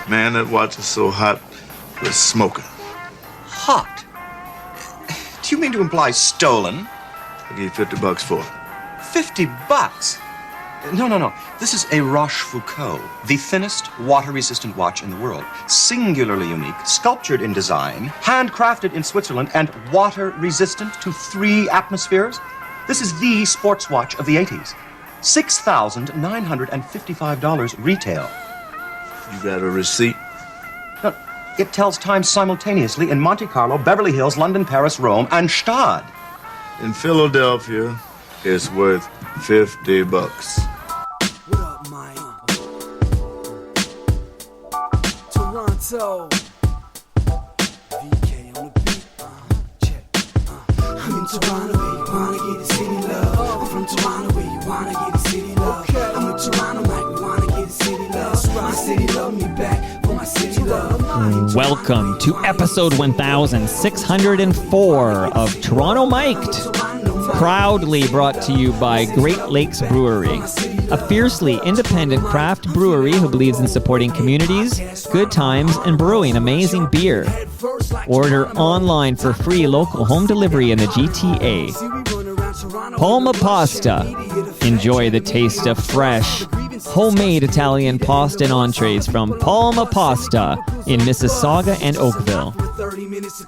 Man, that watch is so hot, it's smoking. Hot? Do you mean to imply stolen? I'll give you $50 for it. $50? No. This is a Rochefoucauld, the thinnest water-resistant watch in the world. Singularly unique, sculptured in design, handcrafted in Switzerland, and water-resistant to 3 atmospheres. This is the sports watch of the 80s. $6,955 retail. You got a receipt? No, it tells time simultaneously in Monte Carlo, Beverly Hills, London, Paris, Rome, and Stade. In Philadelphia, it's worth $50. What up, Mike? Toronto. VK on the beat. Check. I'm in Toronto, where you wanna get the city love. I'm from Toronto, where you wanna get the city love. I'm in Toronto, Mike, we wanna get the city love. My city love me back for my city love. Welcome to episode 1604 of Toronto Mic'd, proudly brought to you by Great Lakes Brewery, a fiercely independent craft brewery who believes in supporting communities, good times, and brewing amazing beer. Order online for free local home delivery in the GTA. Palma Pasta. Enjoy the taste of fresh, homemade Italian pasta and entrees from Palma Pasta in Mississauga and Oakville.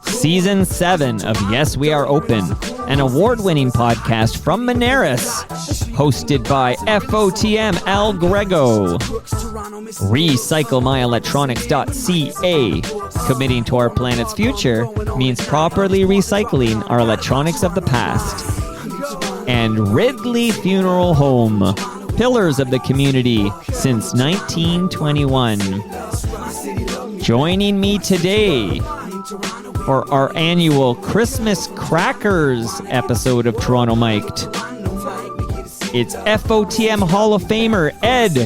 Season 7 of Yes, We Are Open, an award-winning podcast from Monaris, hosted by FOTM Al Grego. RecycleMyElectronics.ca. Committing to our planet's future means properly recycling our electronics of the past. And Ridley Funeral Home, pillars of the community since 1921. Joining me today for our annual Christmas Crackers episode of Toronto Mic'd, it's FOTM Hall of Famer Ed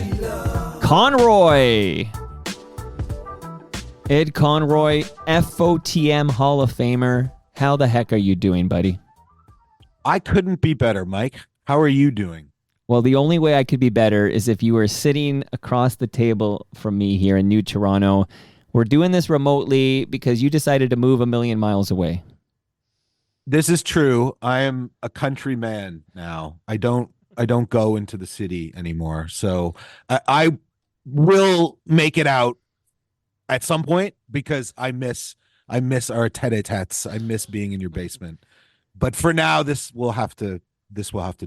Conroy. Ed Conroy, FOTM Hall of Famer. How the heck are you doing, buddy? I couldn't be better, Mike. How are you doing? Well, the only way I could be better is if you were sitting across the table from me here in New Toronto. We're doing this remotely because you decided to move 1,000,000 miles away. This is true. I am a country man now. I don't go into the city anymore. So I will make it out at some point because I miss our tete-a-tetes. I miss being in your basement. But for now, this will have to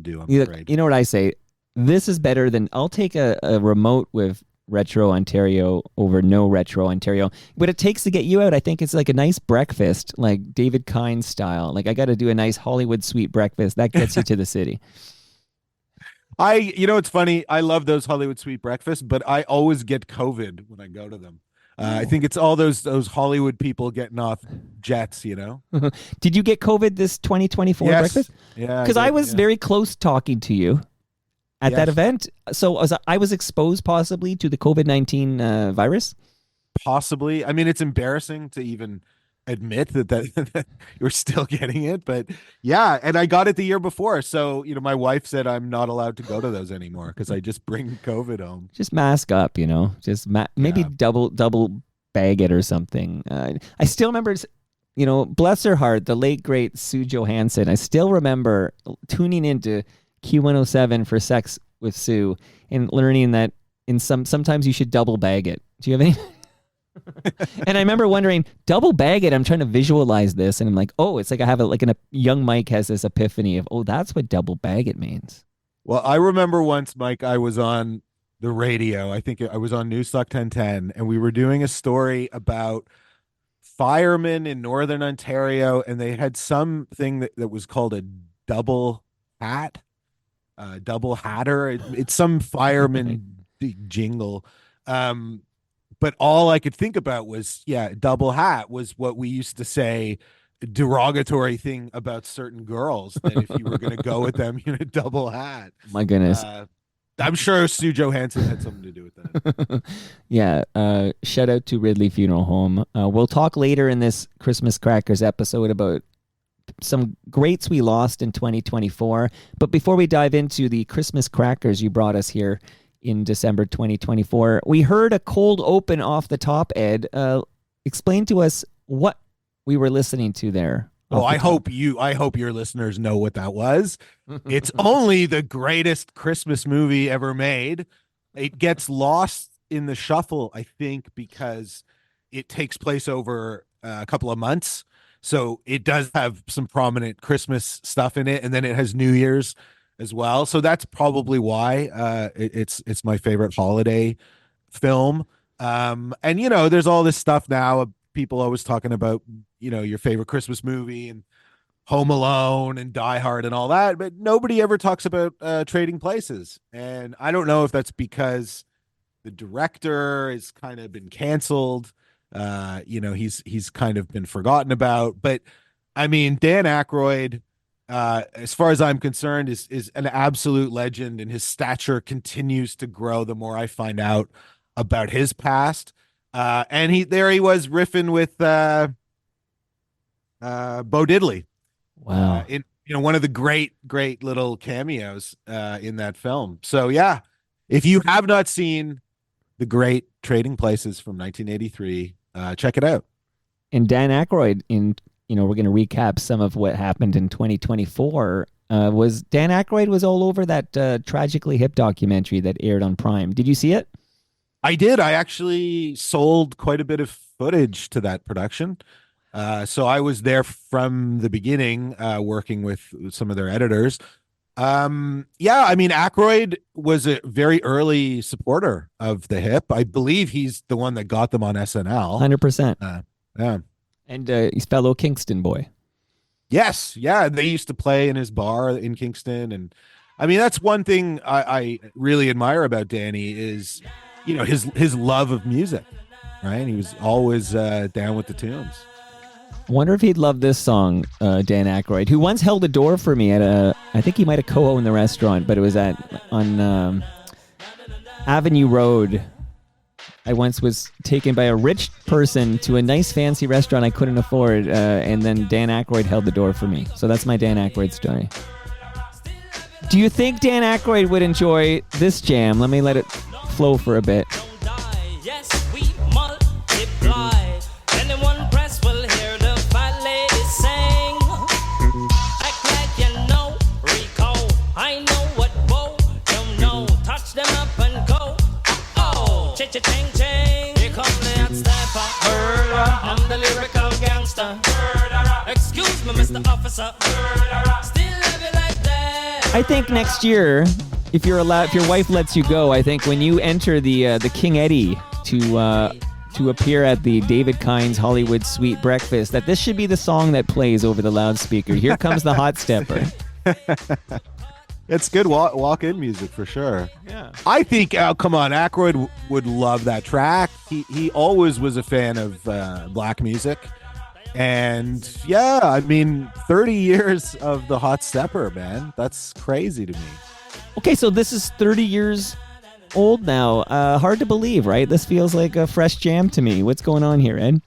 do, I'm afraid. You know what I say? This is better than, I'll take a remote with Retro Ontario over no Retro Ontario. What it takes to get you out, I think it's like a nice breakfast, like David Kine style. Like I got to do a nice Hollywood suite breakfast. That gets you to the city. It's funny. I love those Hollywood suite breakfasts, but I always get COVID when I go to them. I think it's all those Hollywood people getting off jets, Did you get COVID this 2024 breakfast? Yeah. Because I was very close talking to you at that event. So I was exposed possibly to the COVID-19 virus? Possibly. I mean, it's embarrassing to even admit that you're still getting it, but yeah, and I got it the year before. So, my wife said I'm not allowed to go to those anymore because I just bring COVID home. Just mask up, just maybe double bag it or something. I still remember, bless her heart, the late great Sue Johansson. I still remember tuning into Q107 for Sex with Sue and learning that sometimes you should double bag it. Do you have any? And I remember wondering, double bag it. I'm trying to visualize this, and I'm like, oh, it's like I have a young Mike has this epiphany of, oh, that's what double bag it means. Well, I remember once, Mike, I was on the radio. I think I was on Newstalk 1010, and we were doing a story about firemen in Northern Ontario, and they had something that was called a double hat, double hatter. It's some fireman jingle. But all I could think about was, double hat was what we used to say, derogatory thing about certain girls, that if you were going to go with them, double hat. My goodness. I'm sure Sue Johansson had something to do with that. Yeah. Shout out to Ridley Funeral Home. We'll talk later in this Christmas Crackers episode about some greats we lost in 2024. But before we dive into the Christmas Crackers you brought us here in December 2024. We heard a cold open off the top, Ed. Explain to us what we were listening to there. Oh, I hope your listeners know what that was. It's only the greatest Christmas movie ever made. It gets lost in the shuffle, I think, because it takes place over a couple of months. So it does have some prominent Christmas stuff in it, and then it has New Year's as well. So that's probably why it's my favorite holiday film. And there's all this stuff now of people always talking about your favorite Christmas movie and Home Alone and Die Hard and all that, but nobody ever talks about Trading Places. And I don't know if that's because the director has kind of been canceled. He's kind of been forgotten about. But I mean, Dan Aykroyd, as far as I'm concerned, is an absolute legend, and his stature continues to grow the more I find out about his past. And he was riffing with Bo Diddley. Wow. In one of the great little cameos in that film. So yeah, if you have not seen the great Trading Places from 1983, check it out. And Dan Aykroyd, we're going to recap some of what happened in 2024. Was Dan Aykroyd was all over that Tragically Hip documentary that aired on Prime. Did you see it? I did. I actually sold quite a bit of footage to that production. So I was there from the beginning, working with some of their editors. I mean, Aykroyd was a very early supporter of the hip. I believe he's the one that got them on SNL. 100%. Yeah. And he's fellow Kingston boy. Yes. Yeah. They used to play in his bar in Kingston. And I mean, that's one thing I really admire about Danny is, his love of music, right? He was always down with the tunes. I wonder if he'd love this song, Dan Aykroyd, who once held a door for me at I think he might have co-owned the restaurant, but it was on Avenue Road. I once was taken by a rich person to a nice fancy restaurant I couldn't afford, and then Dan Aykroyd held the door for me. So that's my Dan Aykroyd story. Do you think Dan Aykroyd would enjoy this jam? Let me let it flow for a bit. Yes, we multiply. Anyone press will hear the fat lady sing. Act like you know, Rico. I know what Bo don't know. Touch them up and go. Oh, ching ching. Here come the hot stepper. Murderer. I'm the lyrical gangster. Murderer. Excuse me, Mr. Officer. Murderer. Still love you like that. I think next year, if your wife lets you go, I think when you enter the King Eddie to appear at the David Kine's Hollywood Suite breakfast, that this should be the song that plays over the loudspeaker. Here comes the hot stepper. It's good walk-in music for sure. Yeah. I think, come on, Aykroyd would love that track. He always was a fan of black music. And yeah, I mean, 30 years of the hot stepper, man. That's crazy to me. Okay, so this is 30 years old now. Hard to believe, right? This feels like a fresh jam to me. What's going on here, Ed?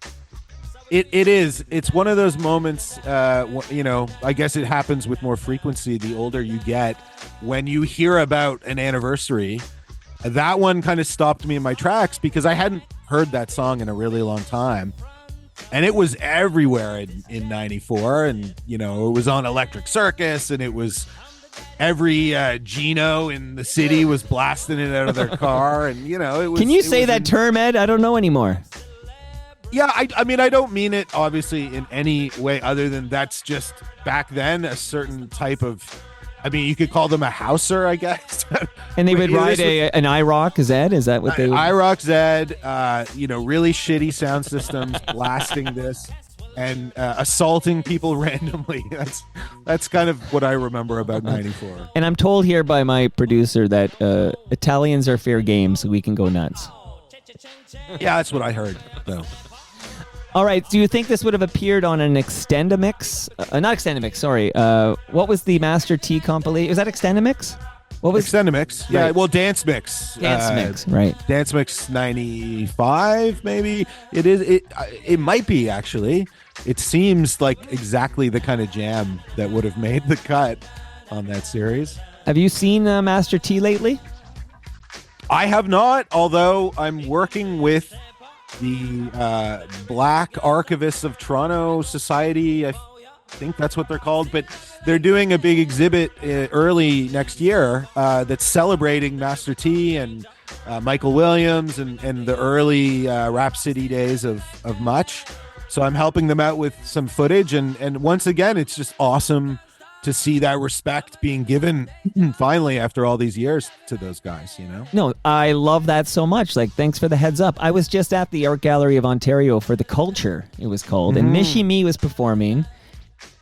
It is. It's one of those moments, I guess it happens with more frequency the older you get. When you hear about an anniversary, that one kind of stopped me in my tracks because I hadn't heard that song in a really long time. And it was everywhere in 94. And, it was on Electric Circus, and it was every Gino in the city was blasting it out of their car. And, it was. Can you say that term, Ed? I don't know anymore. Yeah, I mean, I don't mean it obviously in any way other than that's just back then a certain type of, I mean, you could call them a houser, I guess. And they would ride an IROC Zed? Is that what they would? IROC Zed, really shitty sound systems, blasting this and assaulting people randomly. That's kind of what I remember about 94. And I'm told here by my producer that Italians are fair game, so we can go nuts. Yeah, that's what I heard, though. All right. Do you think this would have appeared on an Extendamix? Not Extendamix, sorry. What was the Master T compilation? Was that Extendamix? What was Extendamix? Yeah, right. well, Dance Mix. Dance Mix, right. Dance Mix 95, maybe? It is. It might be, actually. It seems like exactly the kind of jam that would have made the cut on that series. Have you seen Master T lately? I have not, although I'm working with the Black Archivists of Toronto Society. I think that's what they're called, but they're doing a big exhibit early next year that's celebrating Master T and Michael Williams and the early Rhapsody days of Much. So I'm helping them out with some footage, and once again, it's just awesome to see that respect being given finally after all these years to those guys, you know? No, I love that so much. Like, thanks for the heads up. I was just at the Art Gallery of Ontario for The Culture, it was called, and Mishi Me was performing,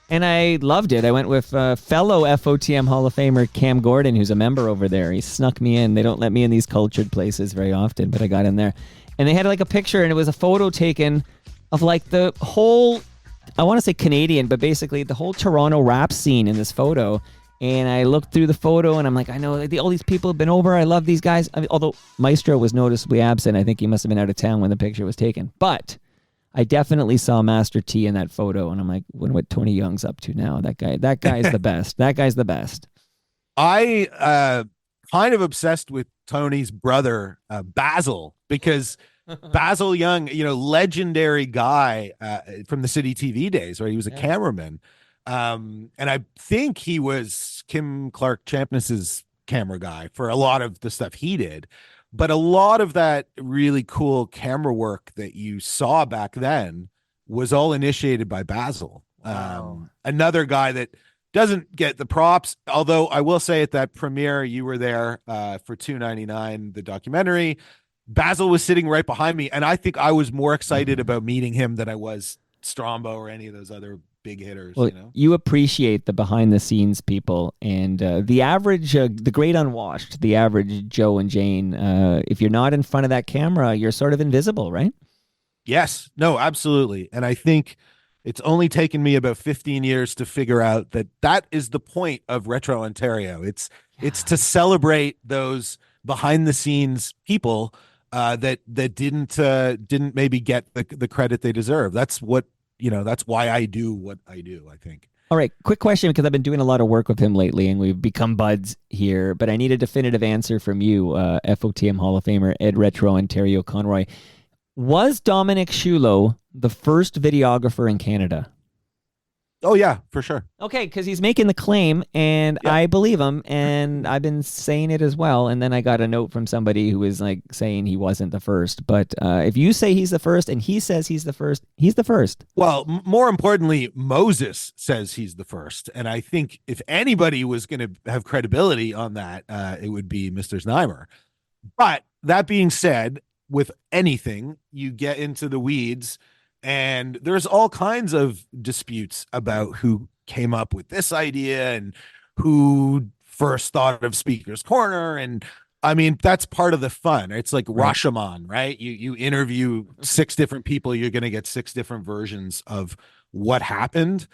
and I loved it. I went with fellow FOTM Hall of Famer Cam Gordon, who's a member over there. He snuck me in. They don't let me in these cultured places very often, but I got in there. And they had like a picture, and it was a photo taken of like the whole, I want to say Canadian, but basically the whole Toronto rap scene in this photo. And I looked through the photo, and I'm like, I know all these people have been over. I love these guys. I mean, although Maestro was noticeably absent. I think he must have been out of town when the picture was taken. But I definitely saw Master T in that photo, and I'm like, wonder what Tony Young's up to now. That guy's the best. That guy's the best. I kind of obsessed with Tony's brother, Basil, because Basil Young, you know, legendary guy from the City TV days, right? He was a cameraman. And I think he was Kim Clark Champness's camera guy for a lot of the stuff he did. But a lot of that really cool camera work that you saw back then was all initiated by Basil. Wow. Another guy that doesn't get the props, although I will say at that premiere, you were there for $2.99, the documentary. Basil was sitting right behind me, and I think I was more excited about meeting him than I was Strombo or any of those other big hitters. Well, you know, you appreciate the behind the scenes people, and the average, the great unwashed, the average Joe and Jane. If you're not in front of that camera, you're sort of invisible, right? yes, no, absolutely. And I think it's only taken me about 15 years to figure out that that is the point of Retro Ontario. It's to celebrate those behind the scenes people that didn't maybe get the credit they deserve. That's what, you know, that's why I do what I do, I think. All right, quick question, because I've been doing a lot of work with him lately, and we've become buds here, but I need a definitive answer from you, FOTM Hall of Famer Ed Retro Ontario Conroy. Was Dominic Shulo the first videographer in Canada? Oh, yeah, for sure. Okay, because he's making the claim, and Yeah. I believe him, and I've been saying it as well, and then I got a note from somebody who was like saying he wasn't the first. But if you say he's the first, and he says he's the first, he's the first. Well, more importantly, Moses says he's the first. And I think if anybody was going to have credibility on that, it would be Mr. Znaimer. But that being said, with anything, you get into the weeds, and there's all kinds of disputes about who came up with this idea and who first thought of Speaker's Corner. And I mean, that's part of the fun. It's like Rashomon, right? You interview 6 different people, you're going to get 6 different versions of what happened.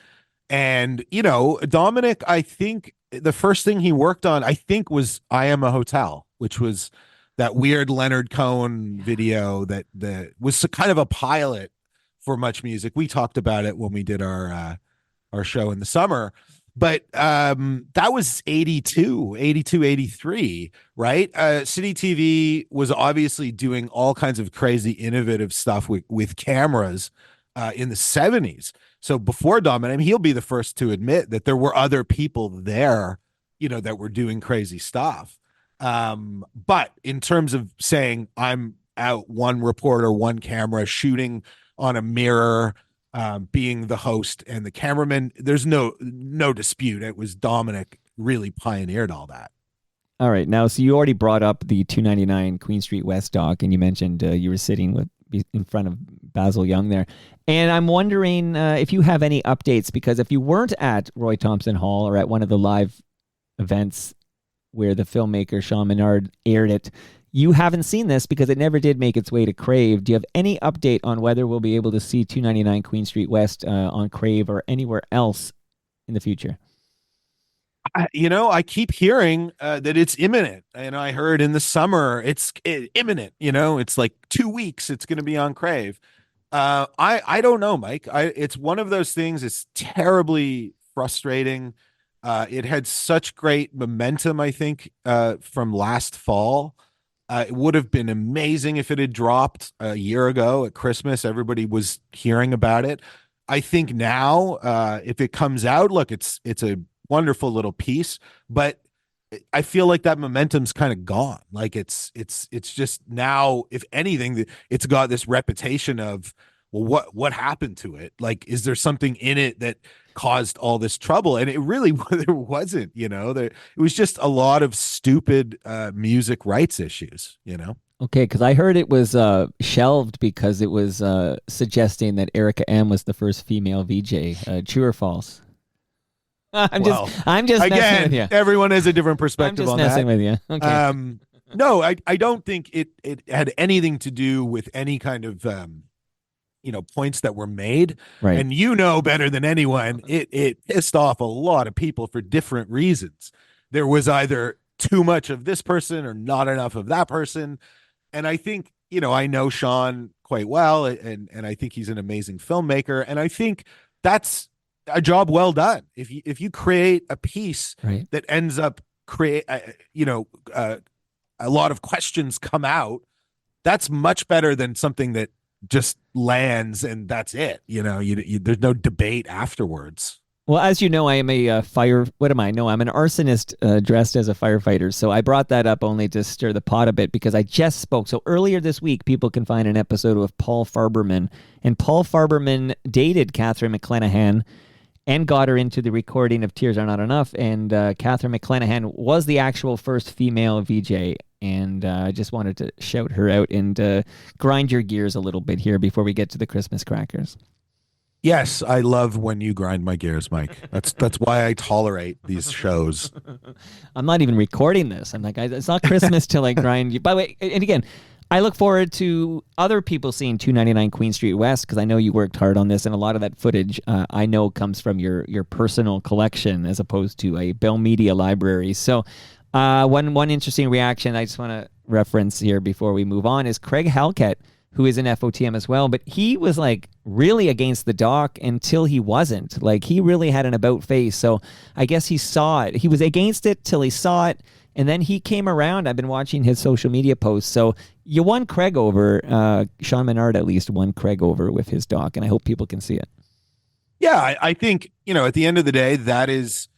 And, you know, Dominic, I think the first thing he worked on, I think, was I Am a Hotel, which was that weird Leonard Cohen video that was kind of a pilot for Much Music. We talked about it when we did our show in the summer, but that was 82, 83, right? City TV was obviously doing all kinds of crazy innovative stuff with cameras in the 70s. So before Dominic, I mean, he'll be the first to admit that there were other people there, you know, that were doing crazy stuff. But in terms of saying I'm out one reporter, one camera shooting on a mirror, being the host and the cameraman, there's no dispute. It was Dominic really pioneered all that. All right. Now, so you already brought up the 299 Queen Street West doc, and you mentioned you were sitting in front of Basil Young there. And I'm wondering if you have any updates, because if you weren't at Roy Thompson Hall or at one of the live events where the filmmaker Sean Menard aired it, you haven't seen this because it never did make its way to Crave. Do you have any update on whether we'll be able to see 299 Queen Street West on Crave or anywhere else in the future? I keep hearing that it's imminent, and I heard in the summer it's imminent. It's like 2 weeks. It's going to be on Crave. I don't know, Mike. It's one of those things. It's terribly frustrating. It had such great momentum, I think, from last fall. It would have been amazing if it had dropped a year ago at Christmas. Everybody was hearing about it. I think now, if it comes out, look, it's a wonderful little piece, but I feel like that momentum's kind of gone. Like it's just now, if anything, it's got this reputation of, well, what happened to it? Like, is there something in it that caused all this trouble? And it really there wasn't. It was just a lot of stupid music rights issues. Okay, because I heard it was shelved because it was suggesting that Erica M was the first female VJ. True or false? I'm just messing with you. Everyone has a different perspective on that. I'm just messing with you. Okay. No, I don't think it had anything to do with any kind of points that were made. Right. And better than anyone, it pissed off a lot of people for different reasons. There was either too much of this person or not enough of that person. And I think, I know Sean quite well, and I think he's an amazing filmmaker. And I think that's a job well done. If you create a piece right. that ends up a lot of questions come out, that's much better than something that just lands and that's it. There's no debate afterwards. Well, as you know, I am a what am I? No, I'm an arsonist dressed as a firefighter. So I brought that up only to stir the pot a bit because I just spoke. So earlier this week, people can find an episode of Paul Farberman. And Paul Farberman dated Catherine McClenahan and got her into the recording of Tears Are Not Enough. And Catherine McClenahan was the actual first female VJ. And I just wanted to shout her out and grind your gears a little bit here before we get to the Christmas crackers. Yes, I love when you grind my gears, Mike. That's why I tolerate these shows. I'm not even recording this. I'm like, it's not Christmas till I grind you. By the way, and again, I look forward to other people seeing 299 Queen Street West because I know you worked hard on this, and a lot of that footage I know comes from your personal collection as opposed to a Bell Media library. So one interesting reaction I just want to reference here before we move on is Craig Halkett, who is an FOTM as well, but he was like really against the doc until he wasn't. Like he really had an about face. So I guess he saw it. He was against it till he saw it, and then he came around. I've been watching his social media posts. So you won Craig over. Sean Menard at least won Craig over with his doc, and I hope people can see it. Yeah, I think, at the end of the day, that is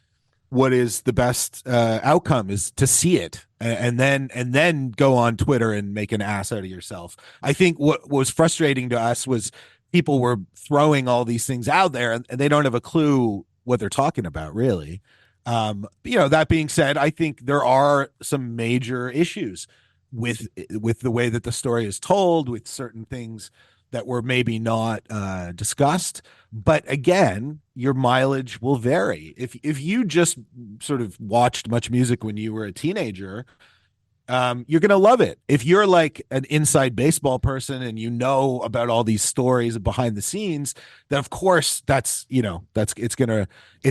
what is the best outcome, is to see it and then go on Twitter and make an ass out of yourself. I think what was frustrating to us was people were throwing all these things out there and they don't have a clue what they're talking about, really. That being said, I think there are some major issues with the way that the story is told, with certain things that were maybe not discussed. But again, your mileage will vary. If you just sort of watched Much Music when you were a teenager, you're going to love it. If you're like an inside baseball person and you know about all these stories behind the scenes, then of course it's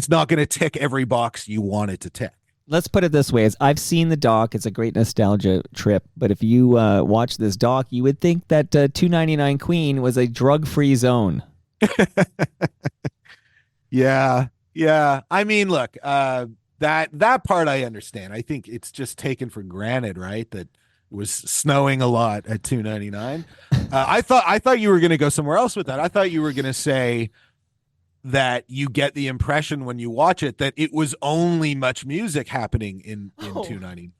not going to tick every box you want it to tick. Let's put it this way. I've seen the doc. It's a great nostalgia trip. But if you watch this doc, you would think that 299 Queen was a drug-free zone. Yeah. I mean, look, that part I understand. I think it's just taken for granted, right? That it was snowing a lot at 299. I thought you were going to go somewhere else with that. I thought you were going to say that you get the impression when you watch it that it was only Much Music happening in 299.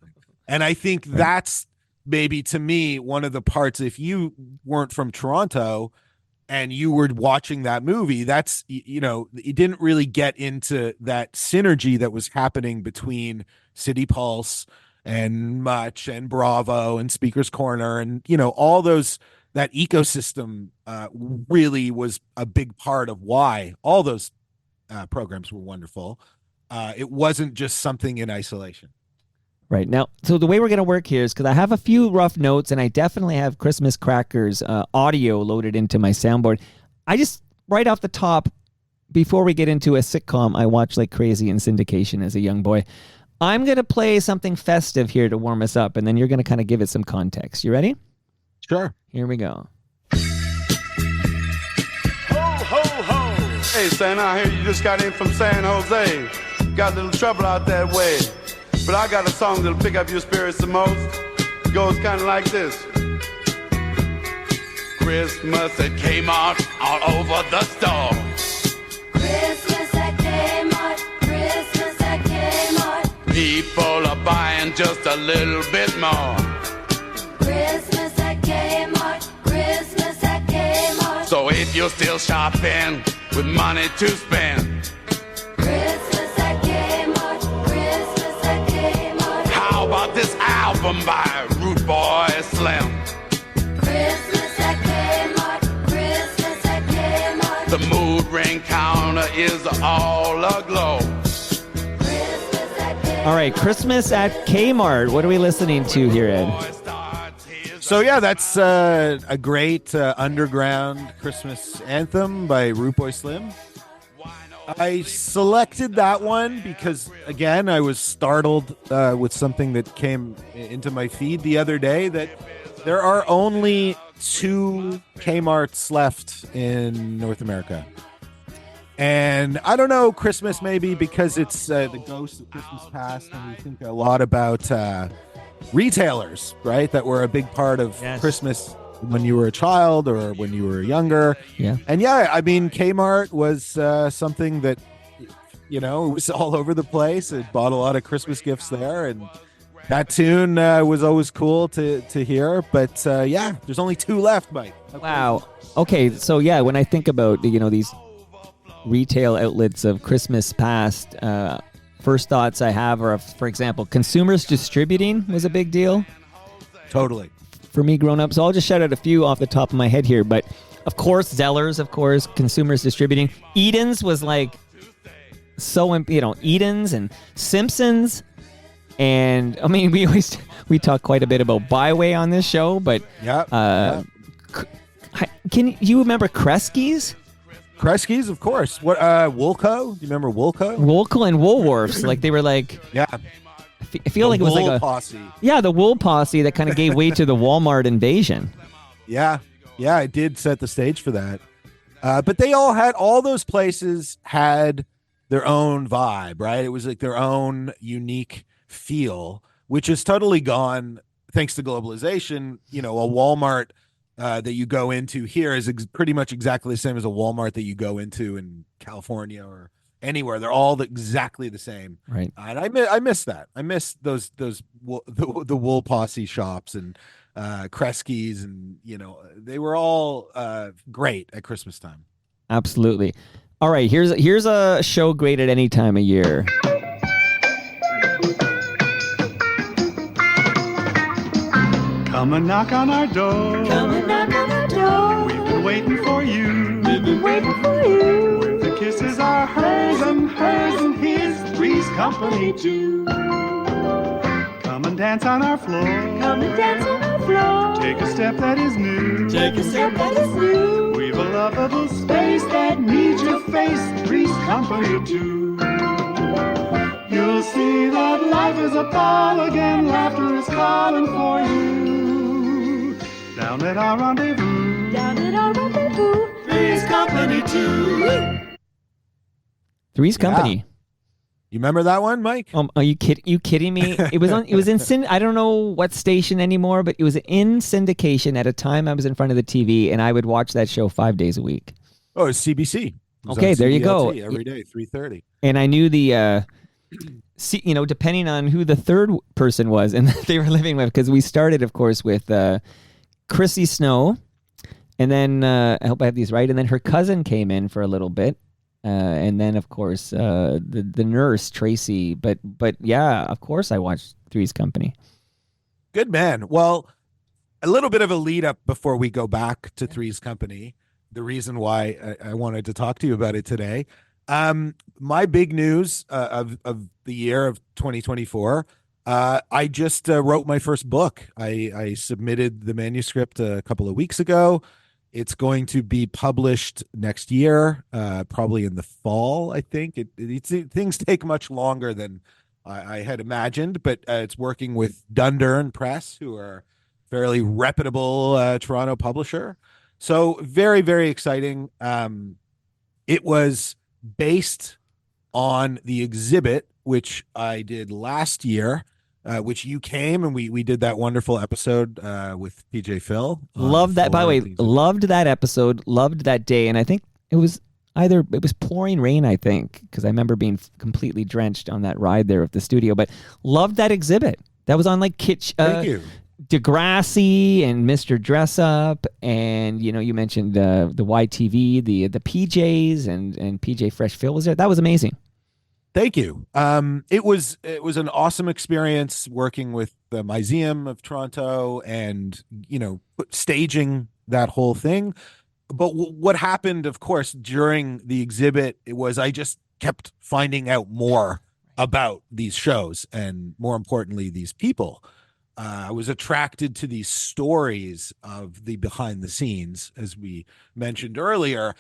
And I think that's maybe, to me, one of the parts, if you weren't from Toronto and you were watching that movie, that's, it didn't really get into that synergy that was happening between City Pulse and Much and Bravo and Speaker's Corner and, all those. That ecosystem really was a big part of why all those programs were wonderful. It wasn't just something in isolation. Right. Now, so the way we're going to work here is because I have a few rough notes and I definitely have Christmas Crackers audio loaded into my soundboard. I just, right off the top, before we get into a sitcom I watched like crazy in syndication as a young boy, I'm going to play something festive here to warm us up, and then you're going to kind of give it some context. You ready? Sure. Here we go. Ho, ho, ho. Hey, Santa, I hear you just got in from San Jose. Got a little trouble out that way. But I got a song that'll pick up your spirits the most. goes kind of like this. Christmas at Kmart, all over the store. Christmas at Kmart, Christmas at Kmart. People are buying just a little bit more. Christmas at Kmart, Christmas at Kmart. So if you're still shopping with money to spend, Christmas at Kmart, Christmas at Kmart. how about this album by Root Boy Slim? Christmas at Kmart, Christmas at Kmart. The mood ring counter is all aglow. Christmas at Kmart. All right, Christmas at Kmart. What are we listening to here, Ed? So yeah, that's a great underground Christmas anthem by Root Boy Slim. I selected that one because, again, I was startled with something that came into my feed the other day, that there are only 2 Kmarts left in North America. And I don't know, Christmas maybe because it's the ghost of Christmas past, and we think a lot about retailers, right, that were a big part of Yes. Christmas when you were a child or when you were younger. Yeah. And yeah, I mean, Kmart was something that, you know, it was all over the place. It bought a lot of Christmas gifts there, and that tune was always cool to hear. But yeah, there's only 2 left, Mike. Wow. Okay, so yeah, when I think about, you know, these retail outlets of Christmas past, first thoughts I have are, for example, consumers distributing was a big deal Totally. for me growing up. So I'll just shout out a few off the top of my head here. But of course, Zellers, of course, consumers distributing. Eden's was like so, you know, Eden's and Simpsons. And I mean, we talk quite a bit about Byway on this show, but Yeah. can you remember Kresge's? Kresge's, of course. What? Woolco? Do you remember Woolco? Woolco and Woolworths, like they were like, Yeah. I feel like it was Wool like a posse. yeah, the wool posse that kind of gave way to the Walmart invasion. Yeah, it did set the stage for that. But they all those places had their own vibe, right? It was like their own unique feel, which is totally gone thanks to globalization. You know, a Walmart that you go into here is pretty much exactly the same as a Walmart that you go into in California or anywhere. They're all exactly the same. Right. And I miss that. I miss the wool posse shops and Kresge's, and you know, they were all great at Christmas time. Absolutely. All right, here's a show great at any time of year. Come and knock on our door. Come and knock on our door. We've been waiting for you. We've been waiting for you. Where the kisses are hers and his. Three's company too. Come and dance on our floor. Come and dance on our floor. Take a step that is new. Take a step that is new. We've a lovable space that needs your face. Three's company too. You'll see that life is a ball again. Laughter is calling for you. Down at our rendezvous. Down at our rendezvous. Three's company too. Three's Company. You remember that one, Mike? Are you kidding me? It was on. It was in. I don't know what station anymore, but it was in syndication at a time I was in front of the TV, and I would watch that show 5 days a week. Oh, it's CBC. It was Okay, on there you go. CBLT every day, 3:30. And I knew the, you know, depending on who the third person was, and that they were living with, because we started, of course, with Chrissy Snow, and then I hope I have these right, and then her cousin came in for a little bit. And then, of course, the nurse, Tracy. But yeah, of course, I watched Three's Company. Good man. Well, a little bit of a lead up before we go back to Three's Company. The reason why I wanted to talk to you about it today. My big news of the year of 2024. I just wrote my first book. I submitted the manuscript a couple of weeks ago. It's going to be published next year, probably in the fall, I think. Things take much longer than I had imagined, but it's working with Dundurn Press, who are a fairly reputable Toronto publisher. So very, very exciting. It was based on the exhibit, which I did last year which you came and we did that wonderful episode with PJ Phil. on Loved the that. By the floor way, of the exhibit. loved that episode. Loved that day, and I think it was pouring rain. I think because I remember being completely drenched on that ride there at the studio. But loved that exhibit. That was on like Kitsch. Thank you. Degrassi and Mr. Dress Up, and you mentioned the YTV, the PJs and PJ Fresh Phil was there. That was amazing. Thank you. It was an awesome experience working with the Museum of Toronto and staging that whole thing. But what happened, of course, during the exhibit, it was I just kept finding out more about these shows and, more importantly, these people. I was attracted to these stories of the behind the scenes, as we mentioned earlier,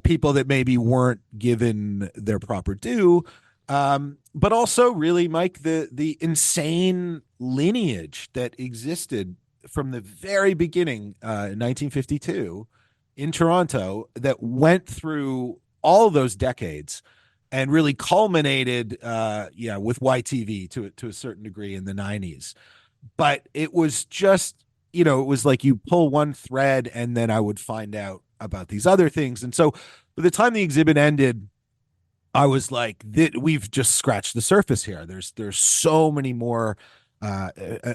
people that maybe weren't given their proper due. But also really, Mike, the insane lineage that existed from the very beginning in 1952 in Toronto that went through all those decades and really culminated with YTV to a certain degree in the 90s. But it was just, it was like you pull one thread and then I would find out about these other things. And so by the time the exhibit ended, I was like, we've just scratched the surface here. There's so many more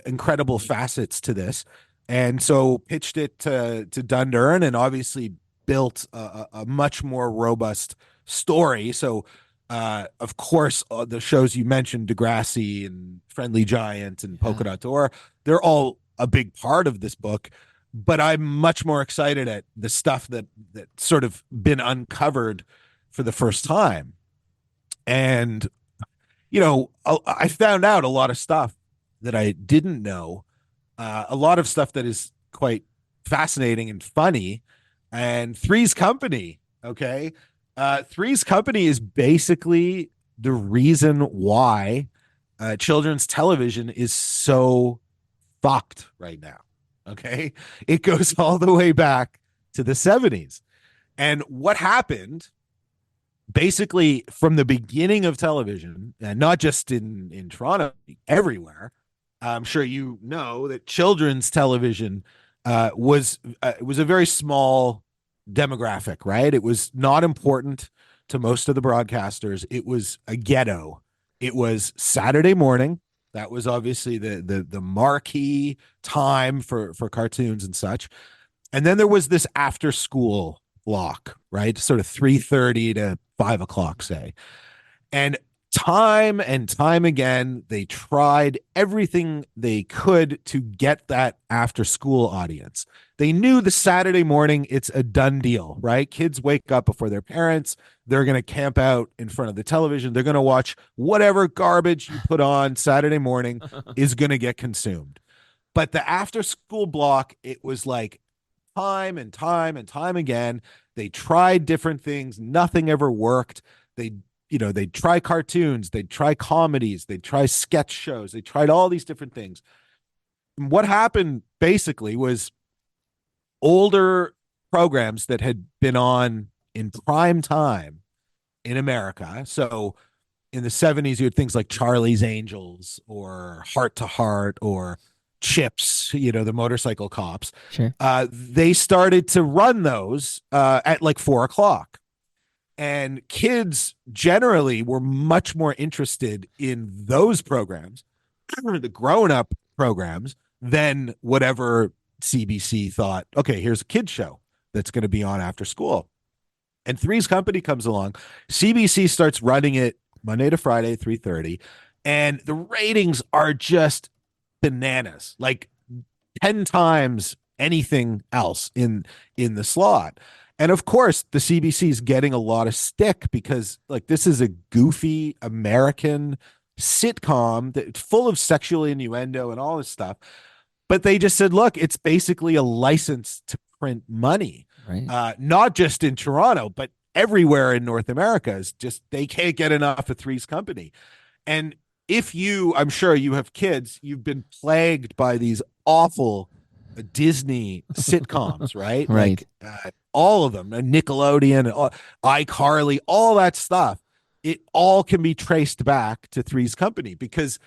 incredible facets to this. And so pitched it to Dundurn and obviously built a much more robust story. So, of course, the shows you mentioned, Degrassi and Friendly Giant and Polka Dot Door, they're all a big part of this book. But I'm much more excited at the stuff that sort of been uncovered for the first time. And, I found out a lot of stuff that I didn't know, a lot of stuff that is quite fascinating and funny. And Three's Company, okay? Three's Company is basically the reason why children's television is so fucked right now, okay? It goes all the way back to the 70s. And what happened basically from the beginning of television, and not just in Toronto, everywhere, I'm sure you know that children's television was a very small demographic, right? It was not important to most of the broadcasters. It was a ghetto. It was Saturday morning. That was obviously the marquee time for cartoons and such. And then there was this after school block, right? Sort of 3:30 to 5:00, say. And time again, they tried everything they could to get that after school audience. They knew the Saturday morning, it's a done deal, right? Kids wake up before their parents. They're going to camp out in front of the television. They're going to watch whatever garbage you put on Saturday morning is going to get consumed. But the after school block, it was like time and time again. They tried different things. Nothing ever worked. They'd try cartoons, they'd try comedies, they'd try sketch shows, they tried all these different things. And what happened basically was older programs that had been on in prime time in America. So in the 70s, you had things like Charlie's Angels or Heart to Heart or Chips, the motorcycle cops. Sure. They started to run those at like 4:00. And kids generally were much more interested in those programs, the grown-up programs, than whatever CBC thought, okay, here's a kid's show that's going to be on after school. And Three's Company comes along. CBC starts running it Monday to Friday, 3:30. And the ratings are just bananas, like 10 times anything else in the slot. And of course, the CBC is getting a lot of stick because like this is a goofy American sitcom that's full of sexual innuendo and all this stuff. But they just said, look, it's basically a license to print money, Right. Not just in Toronto, but everywhere in North America. Is just they can't get enough of Three's Company. And I'm sure you have kids, you've been plagued by these awful Disney sitcoms, right? Right. Like all of them, Nickelodeon, iCarly, all that stuff. It all can be traced back to Three's Company because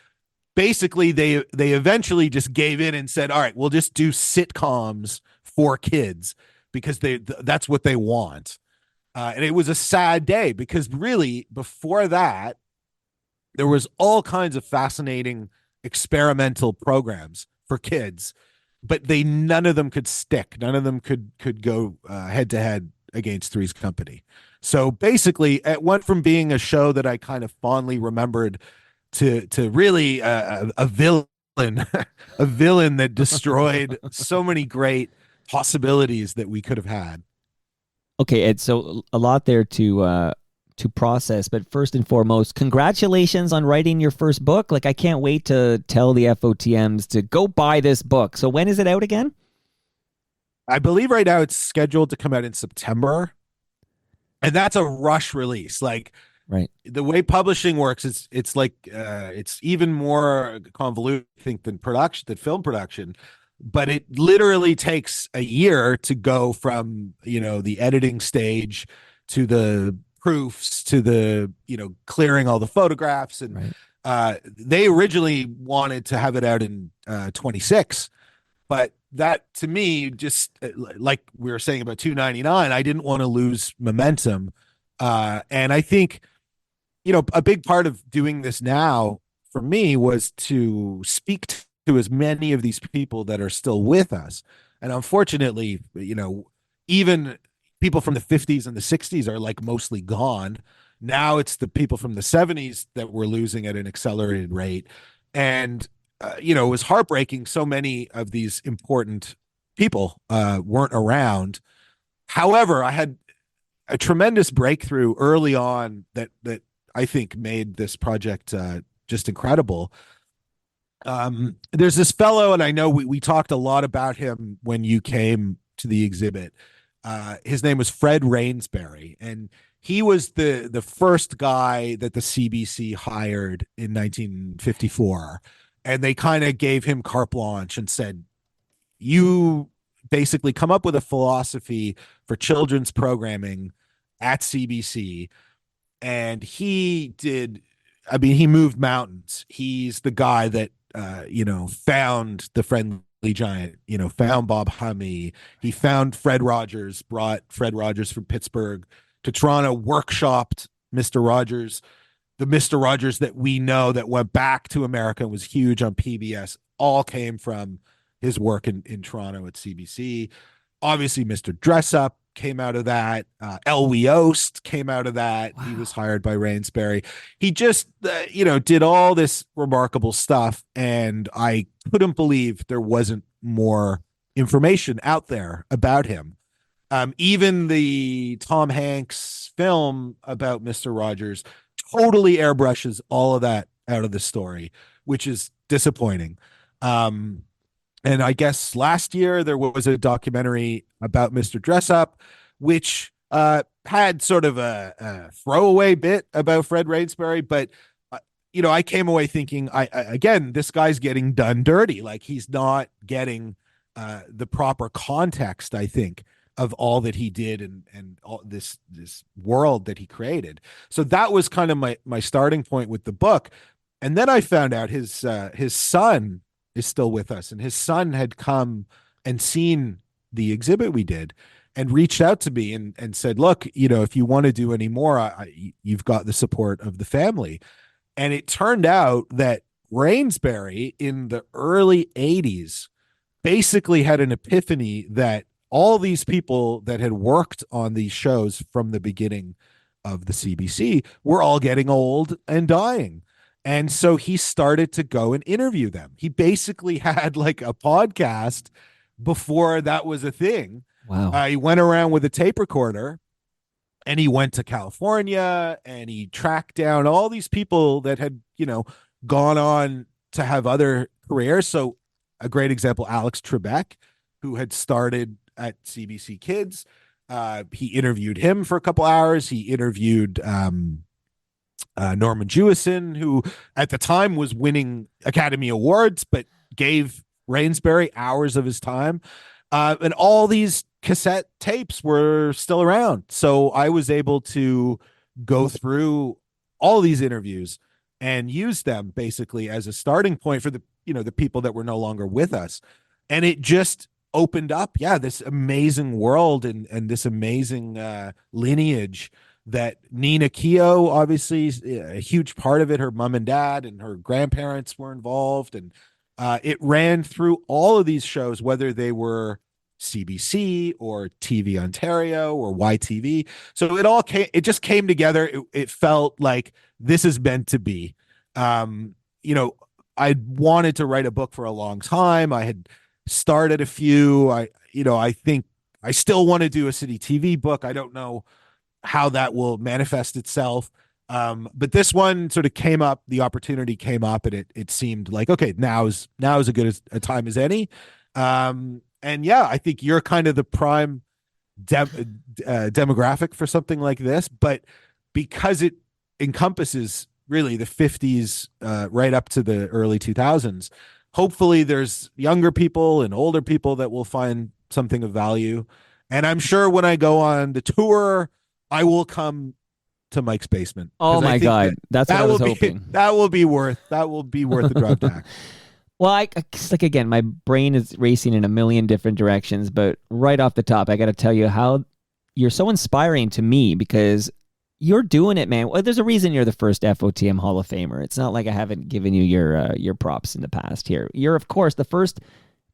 basically they eventually just gave in and said, all right, we'll just do sitcoms for kids because that's what they want. And it was a sad day because really before that, there was all kinds of fascinating experimental programs for kids, but none of them could stick. None of them could go head to head against Three's Company. So basically, it went from being a show that I kind of fondly remembered to really a villain, a villain that destroyed so many great possibilities that we could have had. Okay, Ed. So a lot there to process, but first and foremost, congratulations on writing your first book. Like, I can't wait to tell the FOTMs to go buy this book. So when is it out again? I believe right now it's scheduled to come out in September, and that's a rush release. Like, right, the way publishing works is it's like it's even more convoluted, I think, than film production. But it literally takes a year to go from the editing stage to the proofs to the clearing all the photographs, and they originally wanted to have it out in 26, but that to me just like we were saying about 299, I didn't want to lose momentum, and I think a big part of doing this now for me was to speak to as many of these people that are still with us, and unfortunately even people from the 50s and the 60s are like mostly gone. Now it's the people from the 70s that we're losing at an accelerated rate. And, it was heartbreaking. So many of these important people weren't around. However, I had a tremendous breakthrough early on that I think made this project just incredible. There's this fellow, and I know we talked a lot about him when you came to the exhibit. His name was Fred Rainsbury, and he was the first guy that the CBC hired in 1954. And they kind of gave him carte blanche and said, you basically come up with a philosophy for children's programming at CBC. And he moved mountains. He's the guy that, found the Friendly Giant, found Bob Hummy. He found Fred Rogers, brought Fred Rogers from Pittsburgh to Toronto, workshopped Mr. Rogers, the Mr. Rogers that we know that went back to America and was huge on PBS, all came from his work in Toronto at CBC. Obviously, Mr. Dress Up came out of that. Elwy Oast came out of that. Wow. He was hired by Rainsbury. He just, did all this remarkable stuff. And I couldn't believe there wasn't more information out there about him. Even the Tom Hanks film about Mr. Rogers totally airbrushes all of that out of the story, which is disappointing. And I guess last year there was a documentary about Mr. Dress Up, which had sort of a throwaway bit about Fred Rainsbury, but I came away thinking, again, this guy's getting done dirty. Like, he's not getting the proper context, I think, of all that he did and all this world that he created. So that was kind of my starting point with the book. And then I found out his son is still with us, and his son had come and seen the exhibit we did and reached out to me and said, look, if you want to do any more, you've got the support of the family. And it turned out that Rainsbury in the early 80s basically had an epiphany that all these people that had worked on these shows from the beginning of the CBC were all getting old and dying. And so he started to go and interview them. He basically had like a podcast before that was a thing. Wow. He went around with a tape recorder, and he went to California, and he tracked down all these people that had, gone on to have other careers. So a great example, Alex Trebek, who had started at CBC Kids. He interviewed him for a couple hours. He interviewed Norman Jewison, who at the time was winning Academy Awards, but gave Rainsbury hours of his time. And all these cassette tapes were still around. So I was able to go through all these interviews and used them basically as a starting point for the the people that were no longer with us. And it just opened up, this amazing world and this amazing lineage that Nina Keogh, obviously a huge part of it. Her mom and dad and her grandparents were involved, and it ran through all of these shows, whether they were CBC or TV Ontario or YTV. So it just came together. It felt like this is meant to be. I wanted to write a book for a long time. I had started a few. I think I still want to do a city TV book. I don't know how that will manifest itself. But this one sort of came up, the opportunity came up, and it seemed like, okay, now is as good a time as any. And I think you're kind of the prime demographic for something like this, but because it encompasses really the 50s right up to the early 2000s, hopefully there's younger people and older people that will find something of value. And I'm sure when I go on the tour, I will come to Mike's basement. Oh my God. That's what I was hoping. That will be worth the drive back. Well, it's like, again, my brain is racing in a million different directions, but right off the top, I got to tell you how you're so inspiring to me, because you're doing it, man. Well, there's a reason you're the first FOTM Hall of Famer. It's not like I haven't given you your props in the past here. You're, of course, the first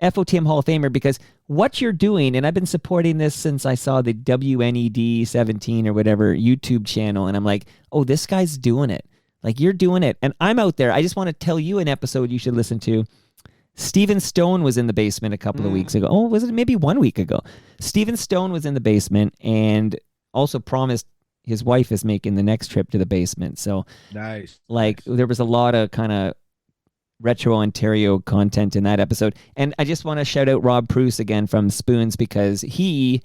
FOTM Hall of Famer, because what you're doing, and I've been supporting this since I saw the WNED 17 or whatever YouTube channel, and I'm like, oh, this guy's doing it. Like, you're doing it. And I'm out there. I just want to tell you an episode you should listen to. Stephen Stone was in the basement a couple of weeks ago. Oh, was it maybe 1 week ago? Stephen Stone was in the basement and also promised his wife is making the next trip to the basement. So nice. There was a lot of kind of retro Ontario content in that episode. And I just want to shout out Rob Pruce again from Spoons, because he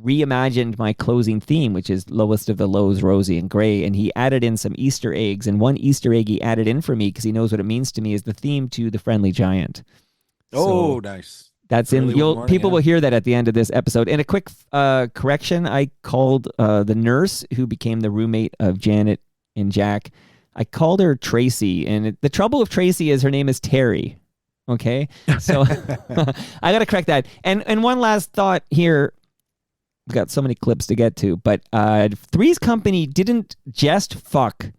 reimagined my closing theme, which is Lowest of the Lows, Rosie and Gray, and he added in some Easter eggs, and one Easter egg he added in for me, because he knows what it means to me, is the theme to The Friendly Giant. Oh, nice. That's in. People will hear that at the end of this episode. And a quick correction: I called the nurse who became the roommate of Janet and Jack. I called her Tracy, and the trouble with Tracy is her name is Terry. Okay, so I got to correct that. And one last thought here. We've got so many clips to get to, but Three's Company didn't just fuck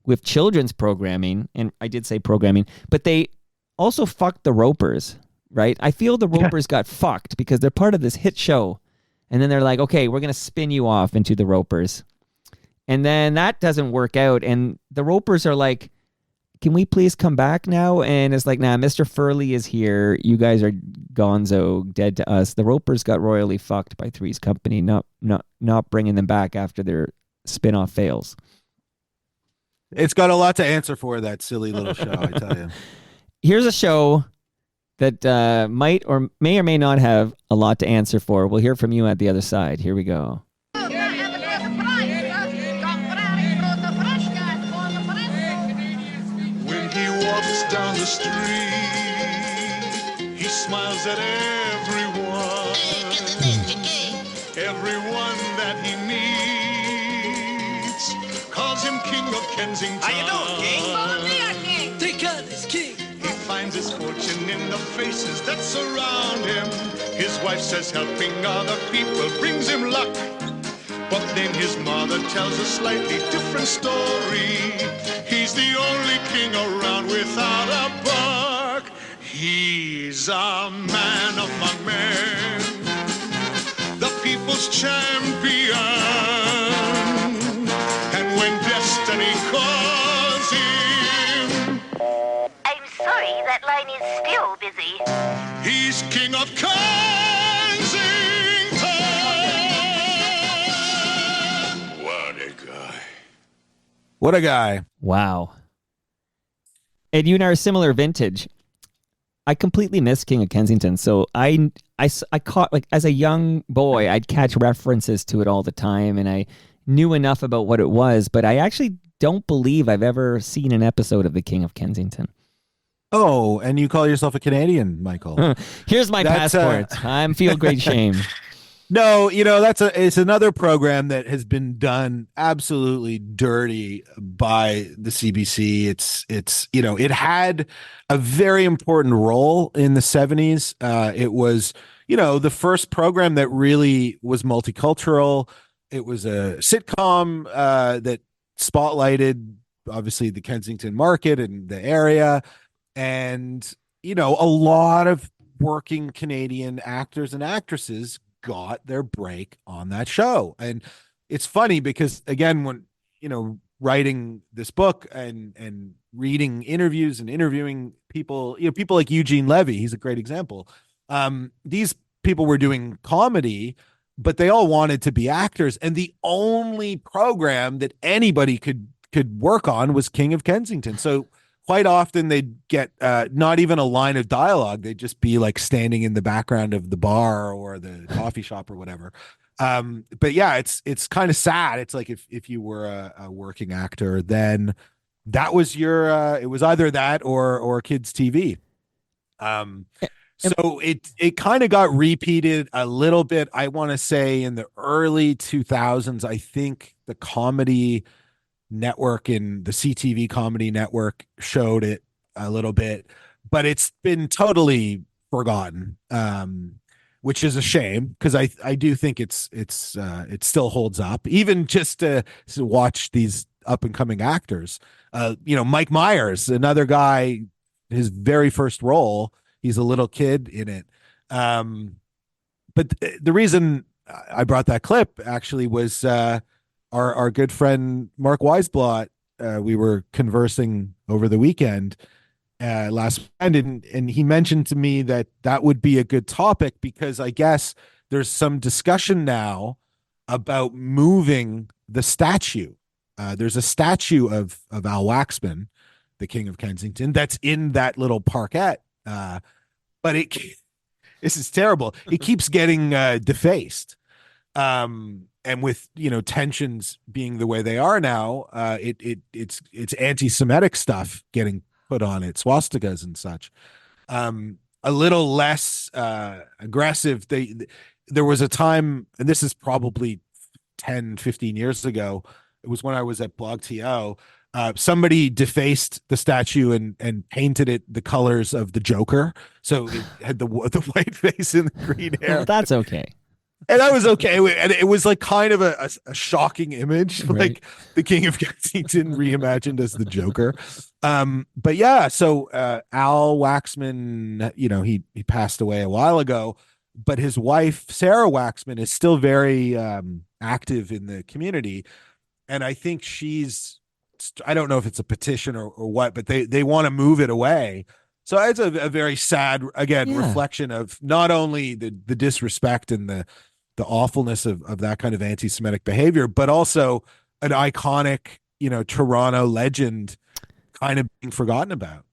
with children's programming, and I did say programming, but they also fucked the Ropers, right? I feel the Ropers got fucked because they're part of this hit show, and then they're like, okay, we're going to spin you off into the Ropers. And then that doesn't work out, and the Ropers are like, can we please come back now? And it's like, nah, Mr. Furley is here. You guys are gonzo, dead to us. The Ropers got royally fucked by Three's Company, not bringing them back after their spin-off fails. It's got a lot to answer for, that silly little show, I tell you. Here's a show that might or may not have a lot to answer for. We'll hear from you at the other side. Here we go. Down the street, he smiles at everyone that he meets, calls him King of Kensington. How you doing, King? King. Thank God he's king. He finds his fortune in the faces that surround him. His wife says helping other people brings him luck. But then his mother tells a slightly different story. He's the only king around without a buck. He's a man among men, the people's champion. And when destiny calls him, I'm sorry, that line is still busy. he's king of Kensington. What a guy. What a guy. Wow. And you and I are similar vintage. I completely missed King of Kensington. So I caught, like, as a young boy, I'd catch references to it all the time, and I knew enough about what it was, but I actually don't believe I've ever seen an episode of The King of Kensington. Oh, and you call yourself a Canadian, Michael. Here's my passport. I'm feel great shame. No, it's another program that has been done absolutely dirty by the CBC. It had a very important role in the 70s. It was, the first program that really was multicultural. It was a sitcom that spotlighted obviously the Kensington market and the area, and a lot of working Canadian actors and actresses got their break on that show. And it's funny because again, when writing this book and reading interviews and interviewing people, people like Eugene Levy, he's a great example. These people were doing comedy, but they all wanted to be actors, and the only program that anybody could work on was King of Kensington. So quite often they'd get not even a line of dialogue. They'd just be like standing in the background of the bar or the coffee shop or whatever. But yeah, it's kind of sad. It's like if you were a working actor, then that was your it was either that or kids TV. So it kind of got repeated a little bit. I want to say in the early 2000s, I think the Comedy Network and the CTV Comedy Network showed it a little bit, but it's been totally forgotten, which is a shame because I do think it still holds up, even just to watch these up and coming actors. Mike Myers, another guy, his very first role, he's a little kid in it. But the reason I brought that clip actually was our good friend Mark Weisblot. We were conversing over the weekend last weekend, and he mentioned to me that would be a good topic because I guess there's some discussion now about moving the statue. There's a statue of Al Waxman, the King of Kensington, that's in that little parkette. But this is terrible. It keeps getting defaced. And with tensions being the way they are now, it's anti-Semitic stuff getting put on it, swastikas and such. A little less aggressive. There was a time, and this is probably 10, 15 years ago. It was when I was at BlogTO. Somebody defaced the statue and painted it the colors of the Joker, so it had the white face and the green hair. Well, that's okay. And I was okay with it. And it was like kind of a shocking image, Right. like the King of Kensington reimagined as the Joker. But yeah, so Al Waxman, he passed away a while ago, but his wife, Sarah Waxman, is still very active in the community. And I think I don't know if it's a petition or what, but they want to move it away. So it's a very sad, again, reflection of not only the disrespect and the awfulness of that kind of anti-Semitic behavior, but also an iconic, Toronto legend kind of being forgotten about.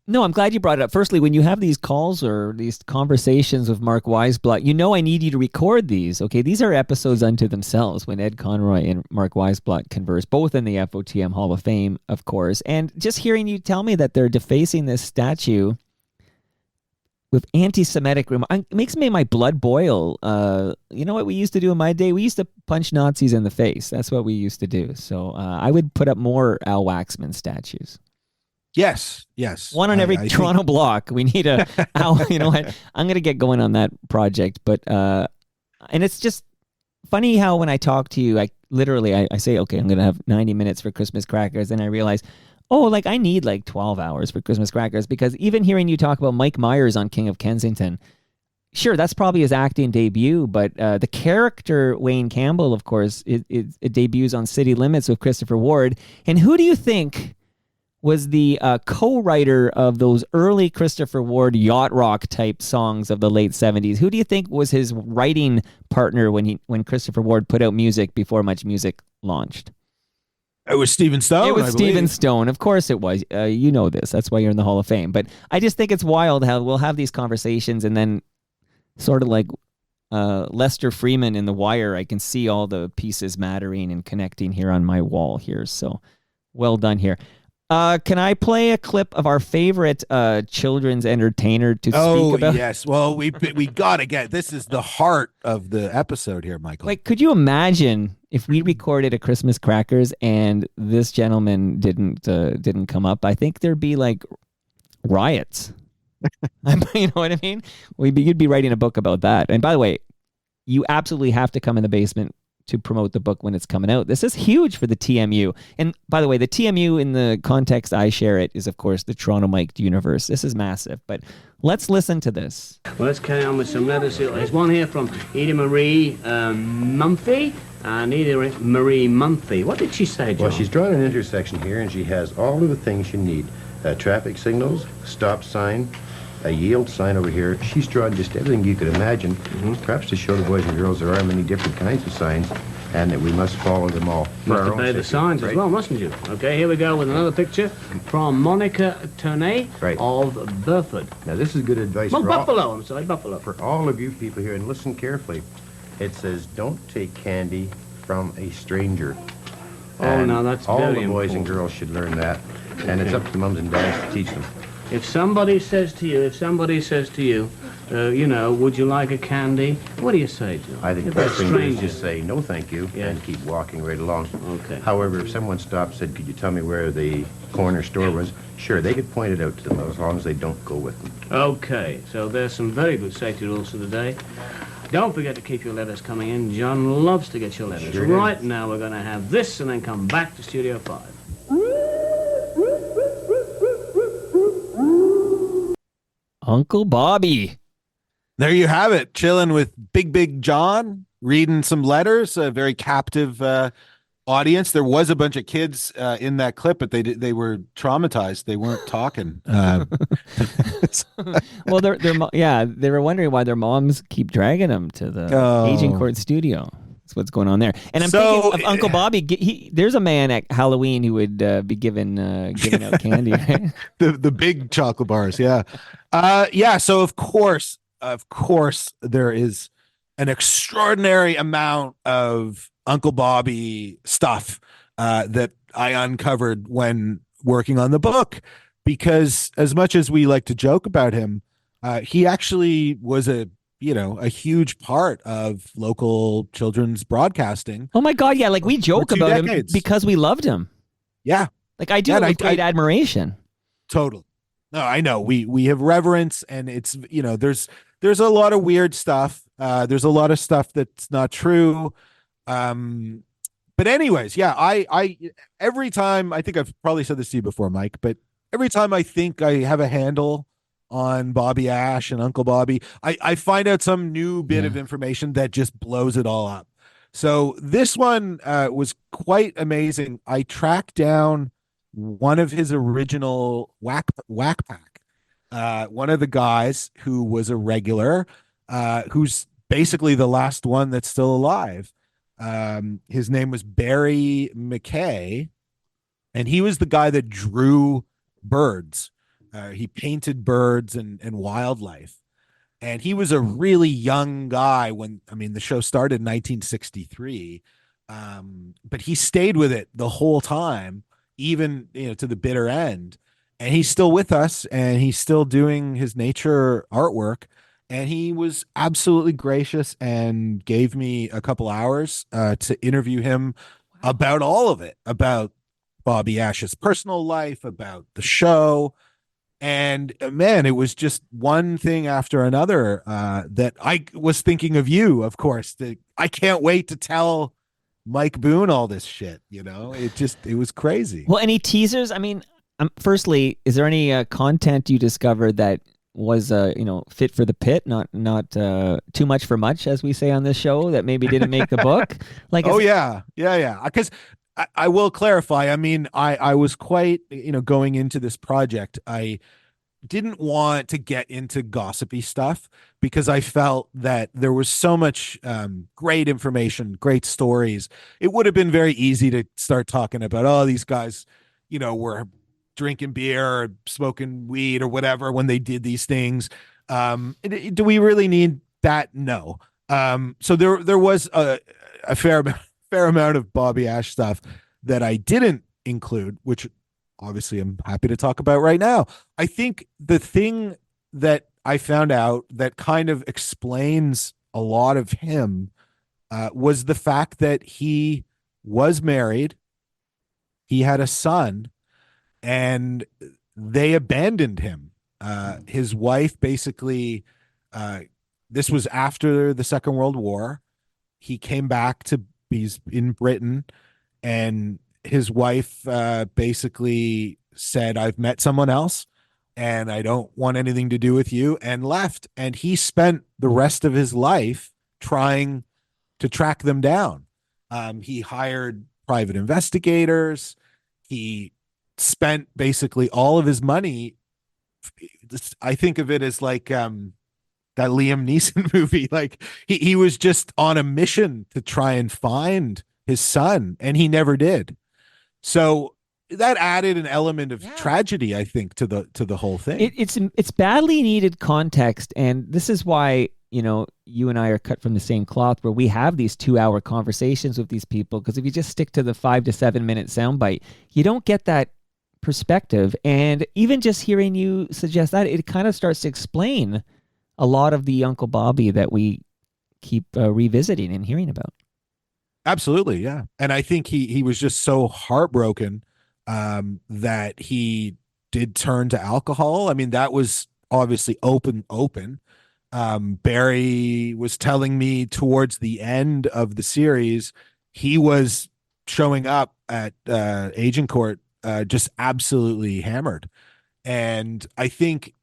No, I'm glad you brought it up. Firstly, when you have these calls or these conversations with Mark Weisblot, I need you to record these. Okay, these are episodes unto themselves when Ed Conroy and Mark Weisblot converse, both in the FOTM Hall of Fame, of course. And just hearing you tell me that they're defacing this statue with anti-Semitic it makes my blood boil. You know what we used to do in my day? We used to punch Nazis in the face. That's what we used to do. So I would put up more Al Waxman statues. Yes. One on every Toronto block. We need you know what? I'm going to get going on that project. But, and it's just funny how when I talk to you, I say, okay, I'm going to have 90 minutes for Christmas crackers. And I realize, I need 12 hours for Christmas crackers, because even hearing you talk about Mike Myers on King of Kensington, sure, that's probably his acting debut, but the character Wayne Campbell, of course, it debuts on City Limits with Christopher Ward. And who do you think was the co-writer of those early Christopher Ward yacht rock type songs of the late 70s? Who do you think was his writing partner when Christopher Ward put out music before Much Music launched? It was Stephen Stone. It was Stephen Stone. Of course it was. You know this. That's why you're in the Hall of Fame. But I just think it's wild how we'll have these conversations and then sort of like Lester Freeman in The Wire, I can see all the pieces mattering and connecting here on my wall here. So well done here. Can I play a clip of our favorite children's entertainer to Oh, speak about? yes. Well, we got to get this is the heart of the episode here, Michael. Like, could you imagine if we recorded a Christmas Crackers and this gentleman didn't come up? I think there'd be like riots. You know what I mean? You'd be writing a book about that. And by the way, you absolutely have to come in the basement to promote the book when it's coming out. This is huge for the TMU. And by the way, the TMU in the context I share it is, of course, the Toronto Mic'd universe. This is massive. But let's listen to this. Well, let's carry on with some letters. There's one here from Edie Marie Mumphy. Edie Marie Mumphy. What did she say, John? Well, she's drawn an intersection here, and she has all of the things you need. Traffic signals, stop sign, a yield sign over here. She's drawn just everything you could imagine, perhaps to show the boys and girls there are many different kinds of signs, and that we must follow them all. You must obey the signs as well, mustn't you? Okay, here we go with another picture from Monica Turnay of Burford. Now, this is good advice Well, for Buffalo, I'm sorry, Buffalo. For all of you people here, and listen carefully. It says, don't take candy from a stranger. Oh, and now that's all very the boys and important. girls should learn that, and it's up to the mums and dads to teach them. If somebody says to you, you know, would you like a candy? What do you say, John? I think the If they're best thing to do is strangers. just say, no thank you, Yeah. and keep walking right along. Okay. However, if someone stopped and said, could you tell me where the corner store was? Sure, they could point it out to them as long as they don't go with them. Okay, so there's some very good safety rules for the day. Don't forget to keep your letters coming in. John loves to get your letters. Sure Right does. now, we're going to have this and then come back to Studio 5. Uncle Bobby. There you have it, chilling with Big John, reading some letters. A very captive audience. There was a bunch of kids in that clip, but they were traumatized. They weren't talking. Well, they were wondering why their moms keep dragging them to the aging court studio. That's what's going on there. And I'm thinking of Uncle Bobby. There's a man at Halloween who would be giving out candy. Right? the big chocolate bars, yeah. So of course there is an extraordinary amount of Uncle Bobby stuff that I uncovered when working on the book, because as much as we like to joke about him, he actually was a huge part of local children's broadcasting. Oh my God, yeah, like we joke about him decades. because we loved him. Yeah. Like I do it with great admiration. Totally. No, I know. We have reverence, and it's, there's a lot of weird stuff. There's a lot of stuff that's not true. But anyways, yeah, I every time, I think I've probably said this to you before, Mike, but every time I think I have a handle on Bobby Ash and Uncle Bobby, I find out some new bit of information that just blows it all up. So this one was quite amazing. I tracked down one of his original whack pack, one of the guys who was a regular, who's basically the last one that's still alive. His name was Barry McKay, and he was the guy that drew birds. He painted birds and wildlife. And he was a really young guy the show started in 1963. But he stayed with it the whole time, even, to the bitter end. And he's still with us, and he's still doing his nature artwork. And he was absolutely gracious and gave me a couple hours to interview him about all of it, about Bobby Ash's personal life, about the show. And man, it was just one thing after another that I was thinking of you, of course. I can't wait to tell Mike Boone all this shit. It was crazy. Well, any teasers? I mean, firstly, is there any content you discovered that was fit for the pit, not too much for much, as we say on this show, that maybe didn't make the book? Like, yeah. Because I will clarify. I mean, I was quite, going into this project, I didn't want to get into gossipy stuff because I felt that there was so much great information, great stories. It would have been very easy to start talking about, these guys, were drinking beer or smoking weed or whatever when they did these things. Do we really need that? No. So there was a fair amount of Bobby Ash stuff that I didn't include, which obviously I'm happy to talk about right now. I think the thing that I found out that kind of explains a lot of him was the fact that he was married, he had a son, and they abandoned him. His wife basically, uh, this was after the Second World War. He came back to, he's in Britain, and his wife basically said, I've met someone else and I don't want anything to do with you, and left. And he spent the rest of his life trying to track them down. He hired private investigators. He spent basically all of his money. I think of it as like that Liam Neeson movie. Like he was just on a mission to try and find his son, and he never did. So that added an element of tragedy, I think, to the whole thing. It's badly needed context, and this is why, you know, you and I are cut from the same cloth, where we have these 2-hour conversations with these people, because if you just stick to the 5 to 7 minute soundbite, you don't get that perspective. And even just hearing you suggest that, it kind of starts to explain a lot of the Uncle Bobby that we keep revisiting and hearing about. Absolutely, yeah. And I think he was just so heartbroken that he did turn to alcohol. I mean, that was obviously open. Barry was telling me towards the end of the series, he was showing up at Agincourt just absolutely hammered. And I think,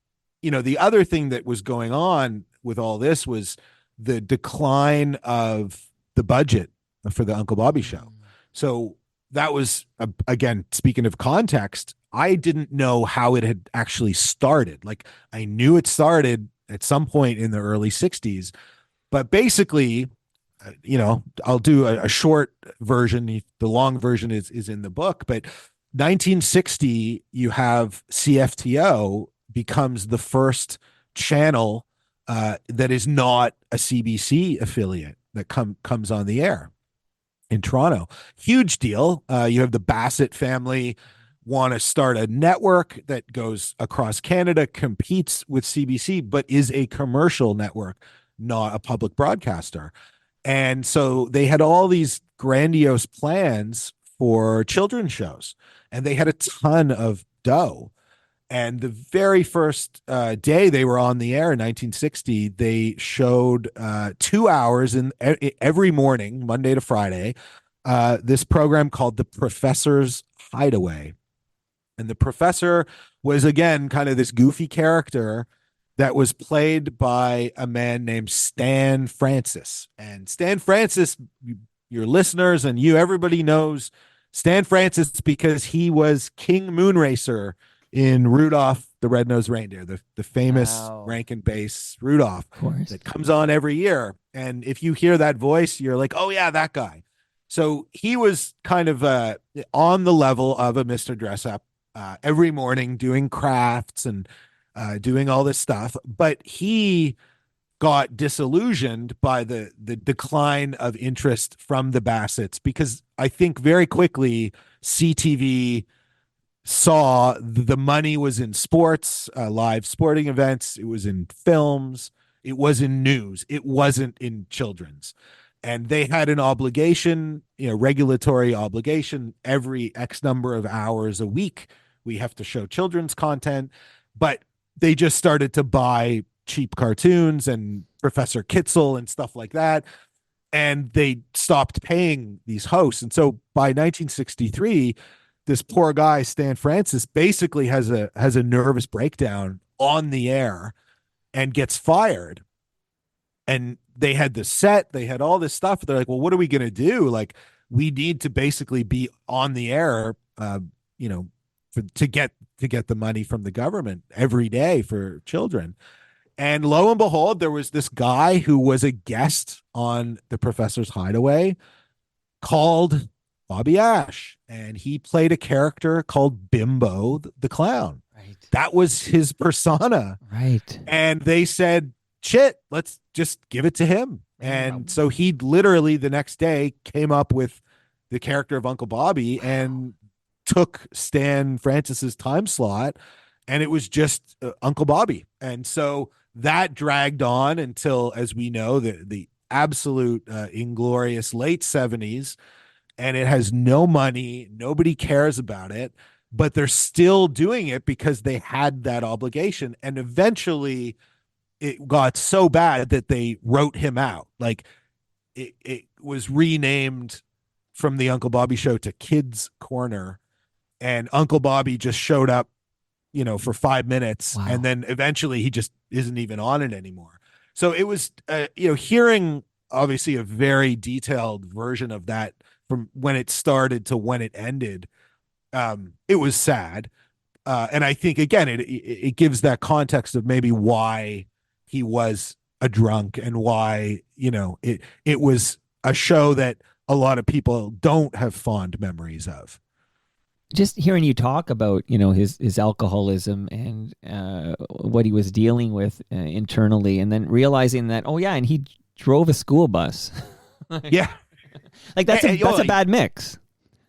you know, the other thing that was going on with all this was the decline of the budget for the Uncle Bobby show. So that was, again, speaking of context, I didn't know how it had actually started. Like, I knew it started at some point in the early 60s, but basically, you know, I'll do a short version. The long version is in the book, but 1960, you have CFTO becomes the first channel that is not a CBC affiliate that comes on the air in Toronto. Huge deal. You have the Bassett family want to start a network that goes across Canada, competes with CBC, but is a commercial network, not a public broadcaster. And so they had all these grandiose plans for children's shows, and they had a ton of dough. And the very first day they were on the air in 1960, they showed 2 hours in every morning, Monday to Friday, this program called The Professor's Hideaway. And the professor was, again, kind of this goofy character that was played by a man named Stan Francis. And Stan Francis, your listeners and you, everybody knows Stan Francis because he was King Moonracer in Rudolph the Red-Nosed Reindeer, the famous Rankin Bass Rudolph that comes on every year. And if you hear that voice, you're like, oh yeah, that guy. So he was kind of on the level of a Mr. Dress-Up every morning doing crafts and doing all this stuff. But he got disillusioned by the decline of interest from the Bassetts, because I think very quickly CTV saw the money was in sports, live sporting events. It was in films. It was in news. It wasn't in children's. And they had an obligation, you know, regulatory obligation. Every X number of hours a week, we have to show children's content. But they just started to buy cheap cartoons and Professor Kitzel and stuff like that. And they stopped paying these hosts. And so by 1963, this poor guy, Stan Francis, basically has a nervous breakdown on the air and gets fired. And they had the set, they had all this stuff. They're like, well, what are we going to do? Like, we need to basically be on the air, you know, to get the money from the government every day for children. And lo and behold, there was this guy who was a guest on The Professor's Hideaway called Bobby Ash, and he played a character called Bimbo the Clown. Right. That was his persona. Right. And they said, shit, let's just give it to him. And so he literally the next day came up with the character of Uncle Bobby, and took Stan Francis's time slot, and it was just Uncle Bobby. And so that dragged on until, as we know, the absolute inglorious late 70s, and it has no money. Nobody cares about it, but they're still doing it because they had that obligation. And eventually it got so bad that they wrote him out. Like it was renamed from the Uncle Bobby Show to Kids Corner, and Uncle Bobby just showed up, for 5 minutes. Wow. And then eventually he just isn't even on it anymore. So it was, hearing obviously a very detailed version of that from when it started to when it ended. It was sad. And I think, again, it gives that context of maybe why he was a drunk and why, it was a show that a lot of people don't have fond memories of. Just hearing you talk about, his alcoholism and what he was dealing with internally, and then realizing that, and he drove a school bus. Yeah. Like that's a bad mix.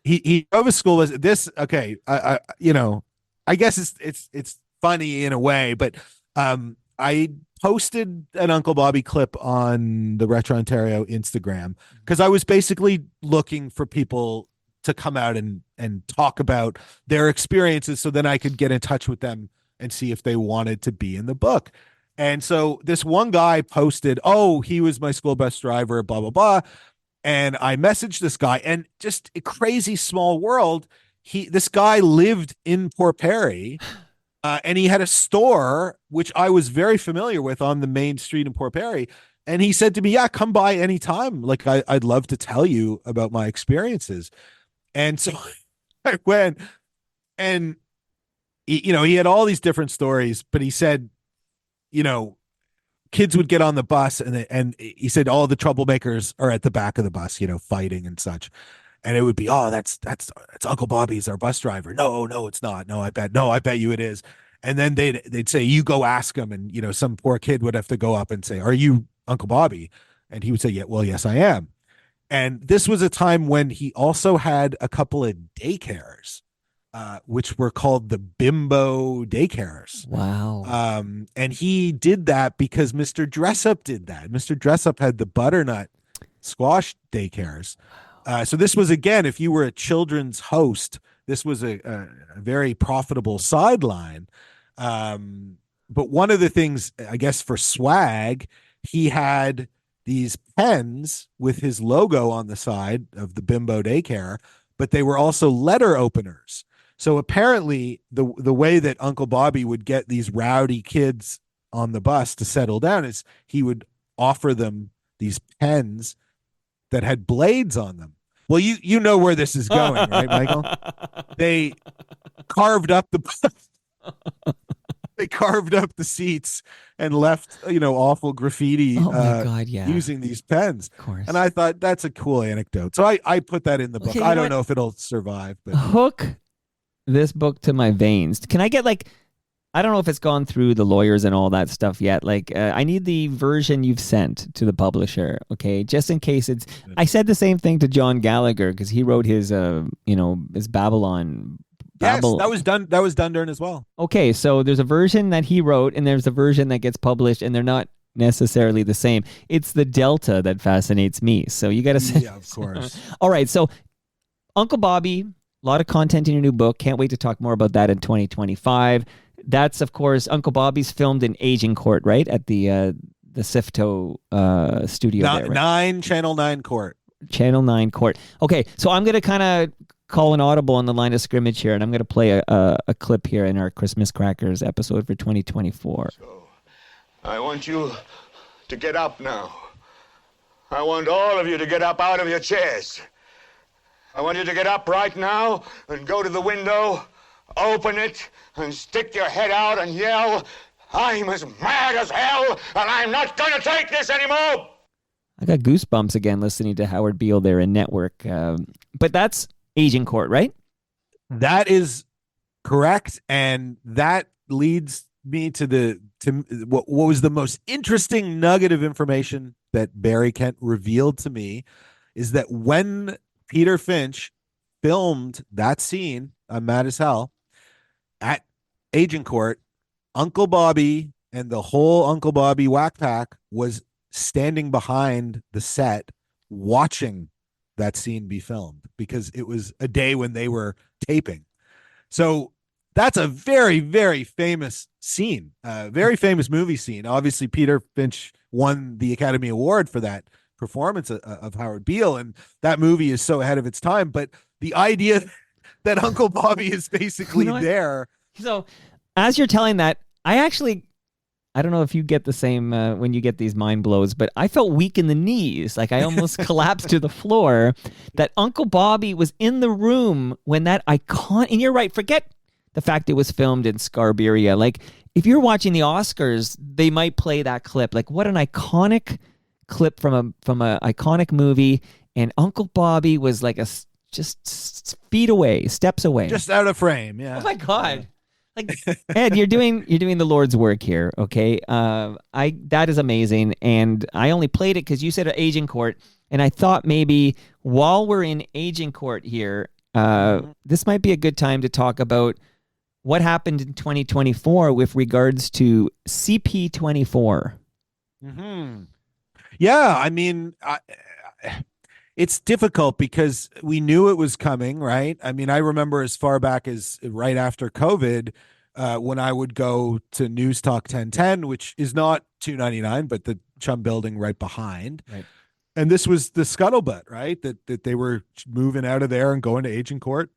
He drove a school bus. This, okay. I guess it's funny in a way, but I posted an Uncle Bobby clip on the Retrontario Instagram because I was basically looking for people to come out and talk about their experiences, so then I could get in touch with them and see if they wanted to be in the book. And so this one guy posted, he was my school bus driver, blah, blah, blah. And I messaged this guy, and just a crazy small world. This guy lived in Port Perry, and he had a store, which I was very familiar with, on the main street in Port Perry. And he said to me, yeah, come by anytime. Like, I'd love to tell you about my experiences. And so I went, and he had all these different stories, but he said, kids would get on the bus, and he said all the troublemakers are at the back of the bus, fighting and such. And it would be, that's Uncle Bobby's our bus driver. No, it's not. No, I bet you it is. And then they'd say, you go ask him. And, some poor kid would have to go up and say, are you Uncle Bobby? And he would say, yeah, well, yes, I am. And this was a time when he also had a couple of daycares, which were called the Bimbo daycares. Wow. And he did that because Mr. Dressup did that. Mr. Dressup had the butternut squash daycares. So this was, again, if you were a children's host, this was a very profitable sideline. But one of the things, I guess, for swag, he had these pens with his logo on the side of the Bimbo daycare, but they were also letter openers. So apparently the way that Uncle Bobby would get these rowdy kids on the bus to settle down is he would offer them these pens that had blades on them. Well, you know where this is going, right, Michael? They carved up the seats and left, awful graffiti. Oh my God, yeah. Using these pens. Of course. And I thought that's a cool anecdote. So I put that in the book. Okay, I don't know if it'll survive, but hook this book to my veins. Can I get I don't know if it's gone through the lawyers and all that stuff yet. I need the version you've sent to the publisher, okay? Just in case it's. I said the same thing to John Gallagher because he wrote his, his Babylon. Yes, that was done. That was done during as well. Okay, so there's a version that he wrote, and there's a version that gets published, and they're not necessarily the same. It's the delta that fascinates me. So you got to say, yeah, of course. All right, so Uncle Bobby, a lot of content in your new book. Can't wait to talk more about that in 2025. That's, of course, Uncle Bobby's filmed in Agincourt, right? At the Sifto studio there, right? Channel 9 Court. Channel 9 Court. Okay, so I'm going to kind of call an audible on the line of scrimmage here, and I'm going to play a clip here in our Christmas Crackers episode for 2024. So, I want you to get up now. I want all of you to get up out of your chairs. I want you to get up right now and go to the window, open it, and stick your head out and yell, I'm as mad as hell, and I'm not going to take this anymore! I got goosebumps again listening to Howard Beale there in Network. But that's Agincourt, right? That is correct. And that leads me to what was the most interesting nugget of information that Barry Kent revealed to me is that when Peter Finch filmed that scene I'm mad as hell. At Agincourt, Uncle Bobby and the whole Uncle Bobby whack pack was standing behind the set watching that scene be filmed because it was a day when they were taping. So that's a very, very famous scene, very famous movie scene. Obviously, Peter Finch won the Academy Award for that performance of Howard Beale, and that movie is so ahead of its time. But the idea that Uncle Bobby is basically there. So, as you're telling that, I don't know if you get the same when you get these mind blows, but I felt weak in the knees. Like I almost collapsed to the floor. That Uncle Bobby was in the room when that icon, and you're right, forget the fact it was filmed in Scarberia. Like if you're watching the Oscars, they might play that clip. Like what an iconic clip from a iconic movie. And Uncle Bobby was like just feet away, steps away. Just out of frame, yeah. Oh my God. Like Ed, you're doing the Lord's work here, okay? That is amazing, and I only played it because you said Agincourt, and I thought maybe while we're in Agincourt here, this might be a good time to talk about what happened in 2024 with regards to CP24. Mm-hmm. Yeah, I mean, it's difficult because we knew it was coming, right? I mean, I remember as far back as right after COVID, when I would go to News Talk 1010, which is not 299, but the Chum building right behind. Right. And this was the scuttlebutt, right? That they were moving out of there and going to Agincourt.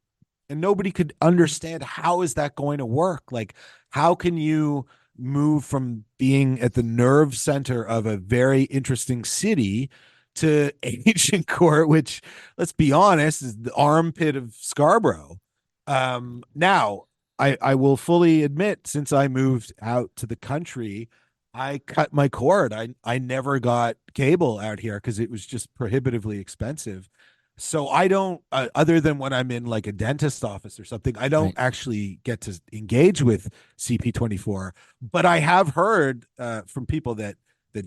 And nobody could understand how is that going to work? Like, how can you move from being at the nerve center of a very interesting city to Agincourt, which, let's be honest, is the armpit of Scarborough. Now, I will fully admit, since I moved out to the country, I cut my cord. I never got cable out here because it was just prohibitively expensive. So I don't, other than when I'm in like a dentist office or something, I don't actually get to engage with CP24. But I have heard from people that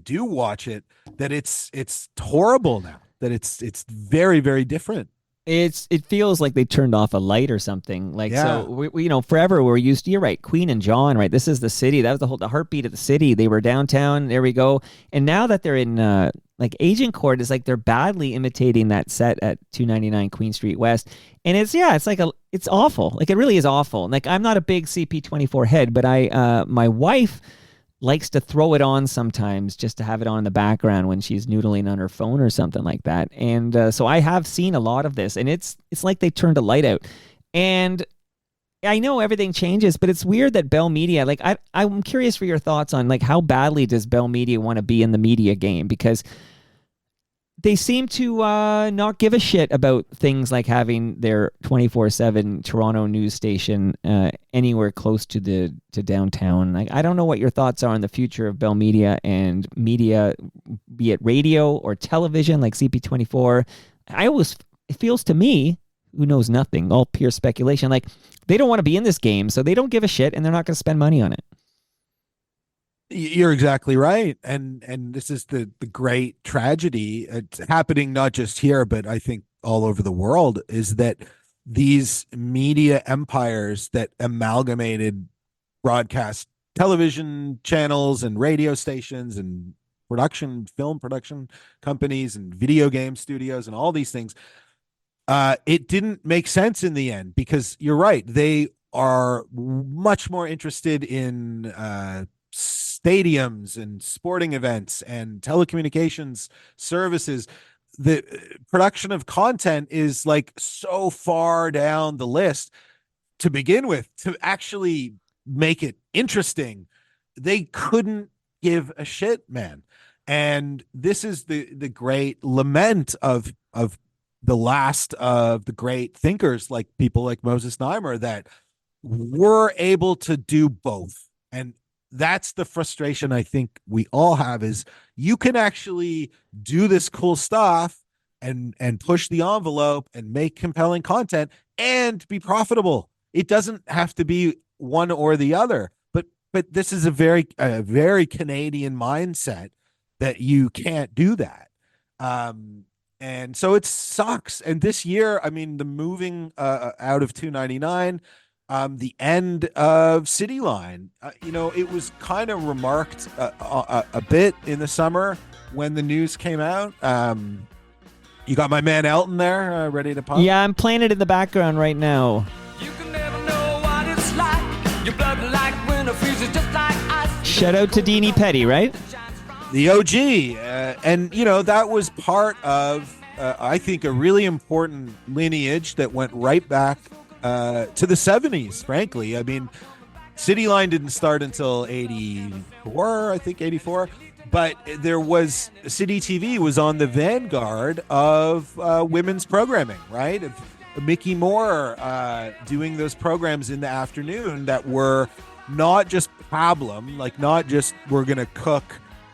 do watch it that it's horrible now. That it's very, very different. It feels like they turned off a light or something. Like, so we forever we're used to, you're right, Queen and John, right? This is the city. That was the heartbeat of the city. They were downtown. There we go. And now that they're in like Agincourt is like they're badly imitating that set at 299 Queen Street West. And it's awful. Like it really is awful. Like I'm not a big CP24 head, but my wife likes to throw it on sometimes just to have it on in the background when she's noodling on her phone or something like that. And so I have seen a lot of this, and it's like they turned a light out. And I know everything changes, but it's weird that Bell Media, like I'm curious for your thoughts on like how badly does Bell Media want to be in the media game, because they seem to not give a shit about things like having their 24/7 Toronto news station anywhere close to downtown. Like, I don't know what your thoughts are on the future of Bell Media and media, be it radio or television, like CP24. It feels to me, who knows nothing, all pure speculation, like they don't want to be in this game, so they don't give a shit, and they're not going to spend money on it. You're exactly right. And this is the great tragedy. It's happening not just here, but I think all over the world, is that these media empires that amalgamated broadcast television channels and radio stations and film production companies and video game studios and all these things, it didn't make sense in the end, because you're right. They are much more interested in stadiums and sporting events and telecommunications services. The production of content is like so far down the list to begin with. To actually make it interesting, they couldn't give a shit, man. And this is the great lament of the last of the great thinkers, like people like Moses Naimer, that were able to do both. And that's the frustration I think we all have, is you can actually do this cool stuff and push the envelope and make compelling content and be profitable. It doesn't have to be one or the other. But this is a very Canadian mindset that you can't do that. And And so it sucks. And this year, I mean, the moving out of 299, the end of City Line, it was kind of remarked a bit in the summer when the news came out. You got my man Elton there, ready to pump? Yeah, I'm playing it in the background right now. Shout out to Deanie Petty, right? The OG. And, that was part of, I think, a really important lineage that went right back to the 70s, frankly. I mean, City Line didn't start until 84, I think, 84. But there was, City TV was on the vanguard of women's programming, right? Of Mickey Moore doing those programs in the afternoon that were not just problem, like not just we're going to cook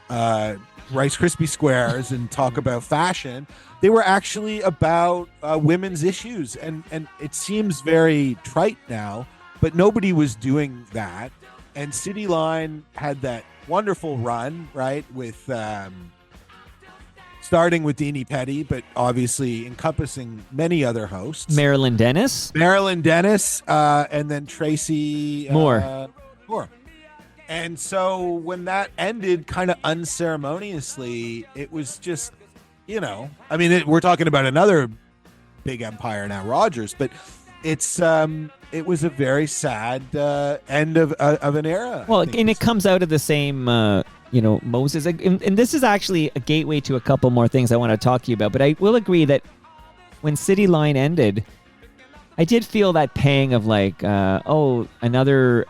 Rice Krispie squares and talk about fashion. They were actually about women's issues. And it seems very trite now, but nobody was doing that. And City Line had that wonderful run, right, with starting with Deanie Petty, but obviously encompassing many other hosts. Marilyn Dennis, and then Tracy Moore. And so when that ended kind of unceremoniously, it was just, I mean, we're talking about another big empire now, Rogers, but it was a very sad end of an era. Well, and it comes out of the same, Moses. And this is actually a gateway to a couple more things I want to talk to you about. But I will agree that when City Line ended, I did feel that pang of like, another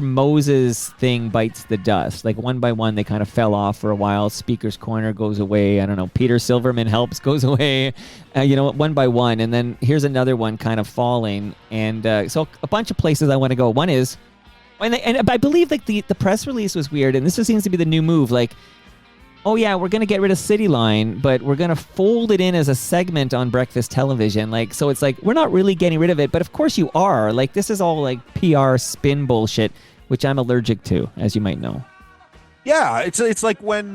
Moses thing bites the dust. Like one by one, they kind of fell off for a while. Speaker's Corner goes away. I don't know. Peter Silverman Helps goes away. One by one, and then here's another one kind of falling. And so a bunch of places I want to go. One is, and I believe like the press release was weird, and this just seems to be the new move. Like, oh yeah, we're going to get rid of City Line, but we're going to fold it in as a segment on breakfast television. Like, so it's like, we're not really getting rid of it, but of course you are. Like, this is all like PR spin bullshit, which I'm allergic to, as you might know. Yeah, it's like when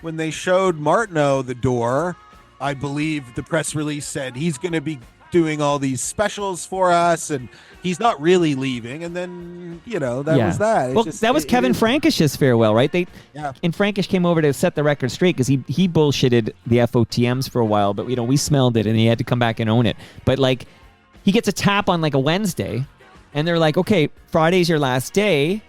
they showed Martineau the door, I believe the press release said he's going to be doing all these specials for us, and he's not really leaving. And then, that was that. Well, that was Kevin Frankish's farewell, right? Yeah. And Frankish came over to set the record straight because he bullshitted the FOTMs for a while, but we smelled it and he had to come back and own it. But like, he gets a tap on like a Wednesday, and they're like, okay, Friday's your last day.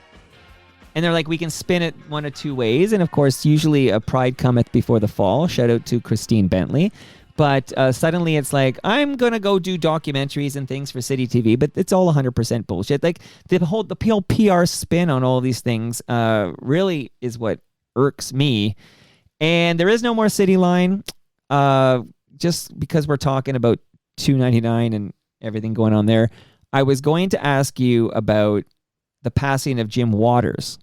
And they're like, we can spin it one of two ways. And of course, usually a pride cometh before the fall. Shout out to Christine Bentley. But suddenly it's like, I'm going to go do documentaries and things for City TV, but it's all 100% bullshit. Like the whole PR spin on all these things really is what irks me. And there is no more City Line just because we're talking about 299 and everything going on there. I was going to ask you about the passing of Jim Waters.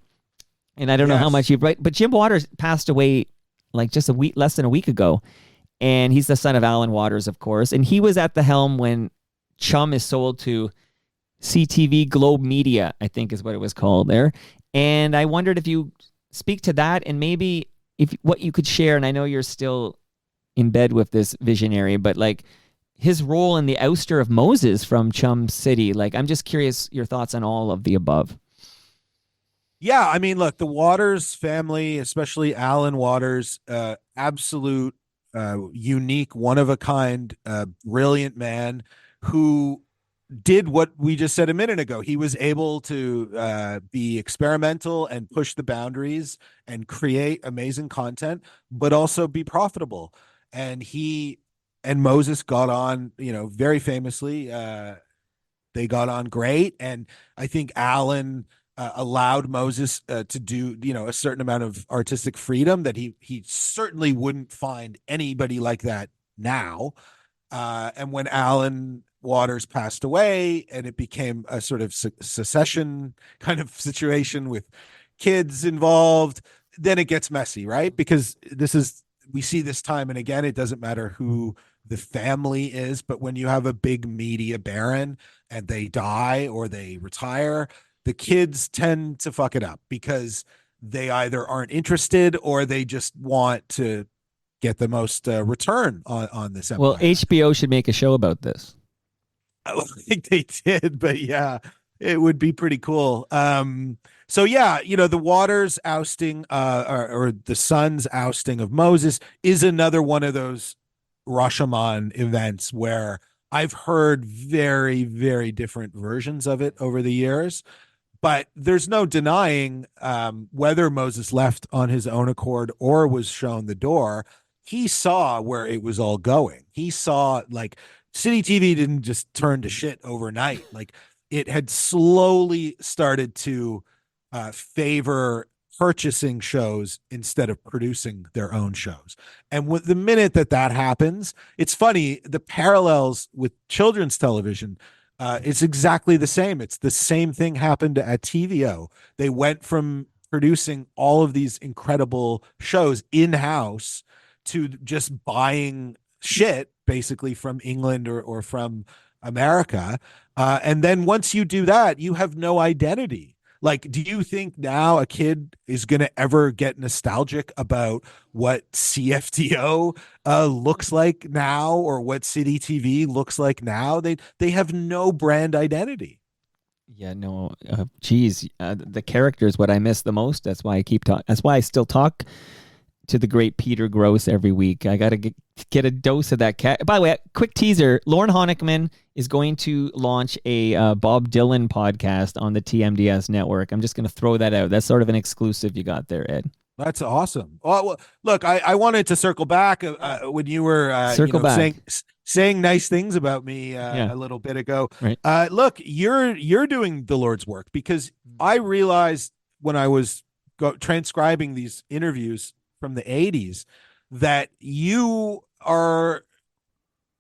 And I don't know how much you've read, but Jim Waters passed away like just less than a week ago. And he's the son of Alan Waters, of course. And he was at the helm when Chum is sold to CTV Globe Media, I think is what it was called there. And I wondered if you speak to that and maybe if what you could share. And I know you're still in bed with this visionary, but like his role in the ouster of Moses from Chum City. Like, I'm just curious your thoughts on all of the above. Yeah, I mean, look, the Waters family, especially Alan Waters, absolute unique, one of a kind, brilliant man who did what we just said a minute ago. He was able to be experimental and push the boundaries and create amazing content, but also be profitable. And he and Moses got on, very famously. They got on great. And I think Alan allowed Moses to do, a certain amount of artistic freedom that he certainly wouldn't find anybody like that now. And when Alan Waters passed away and it became a sort of secession kind of situation with kids involved, then it gets messy, right? Because we see this time and again, it doesn't matter who the family is, but when you have a big media baron and they die or they retire, the kids tend to fuck it up because they either aren't interested or they just want to get the most return on this empire. Well, HBO should make a show about this. I don't think they did, but yeah, it would be pretty cool. So yeah, the waters ousting, or the son's ousting of Moses is another one of those Rashomon events where I've heard very, very different versions of it over the years. But there's no denying whether Moses left on his own accord or was shown the door. He saw where it was all going. He saw, like, City TV didn't just turn to shit overnight. Like, it had slowly started to favor purchasing shows instead of producing their own shows. And with the minute that happens, it's funny, the parallels with children's television, it's exactly the same. It's the same thing happened at TVO. They went from producing all of these incredible shows in-house to just buying shit basically from England or from America. And then once you do that, you have no identity. Like, do you think now a kid is going to ever get nostalgic about what CFTO looks like now, or what City TV looks like now? They have no brand identity. Yeah, no, geez, the character is what I miss the most. That's why I keep talking. That's why I still talk to the great Peter Gross every week. I got to get a dose of that cat. By the way, quick teaser, Lauren Honickman is going to launch a Bob Dylan podcast on the TMDS network. I'm just going to throw that out. That's sort of an exclusive you got there, Ed. That's awesome. Well, look, I wanted to circle back when you were saying nice things about me a little bit ago. Right. Look, you're doing the Lord's work, because I realized when I was transcribing these interviews from the 80s that you are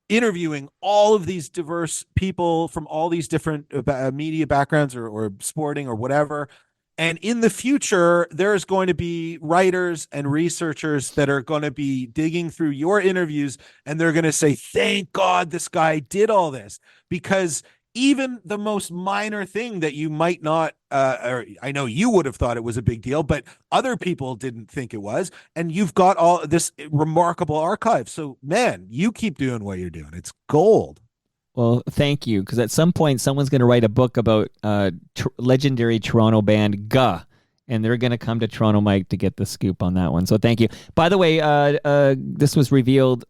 interviewing all of these diverse people from all these different media backgrounds or sporting or whatever. And in the future, there's going to be writers and researchers that are going to be digging through your interviews, and they're going to say, thank God this guy did all this, because even the most minor thing that you might not, or I know you would have thought it was a big deal, but other people didn't think it was. And you've got all this remarkable archive. So, man, you keep doing what you're doing. It's gold. Well, thank you, because at some point someone's going to write a book about legendary Toronto band Guh, and they're going to come to Toronto Mike to get the scoop on that one. So thank you. By the way, this was revealed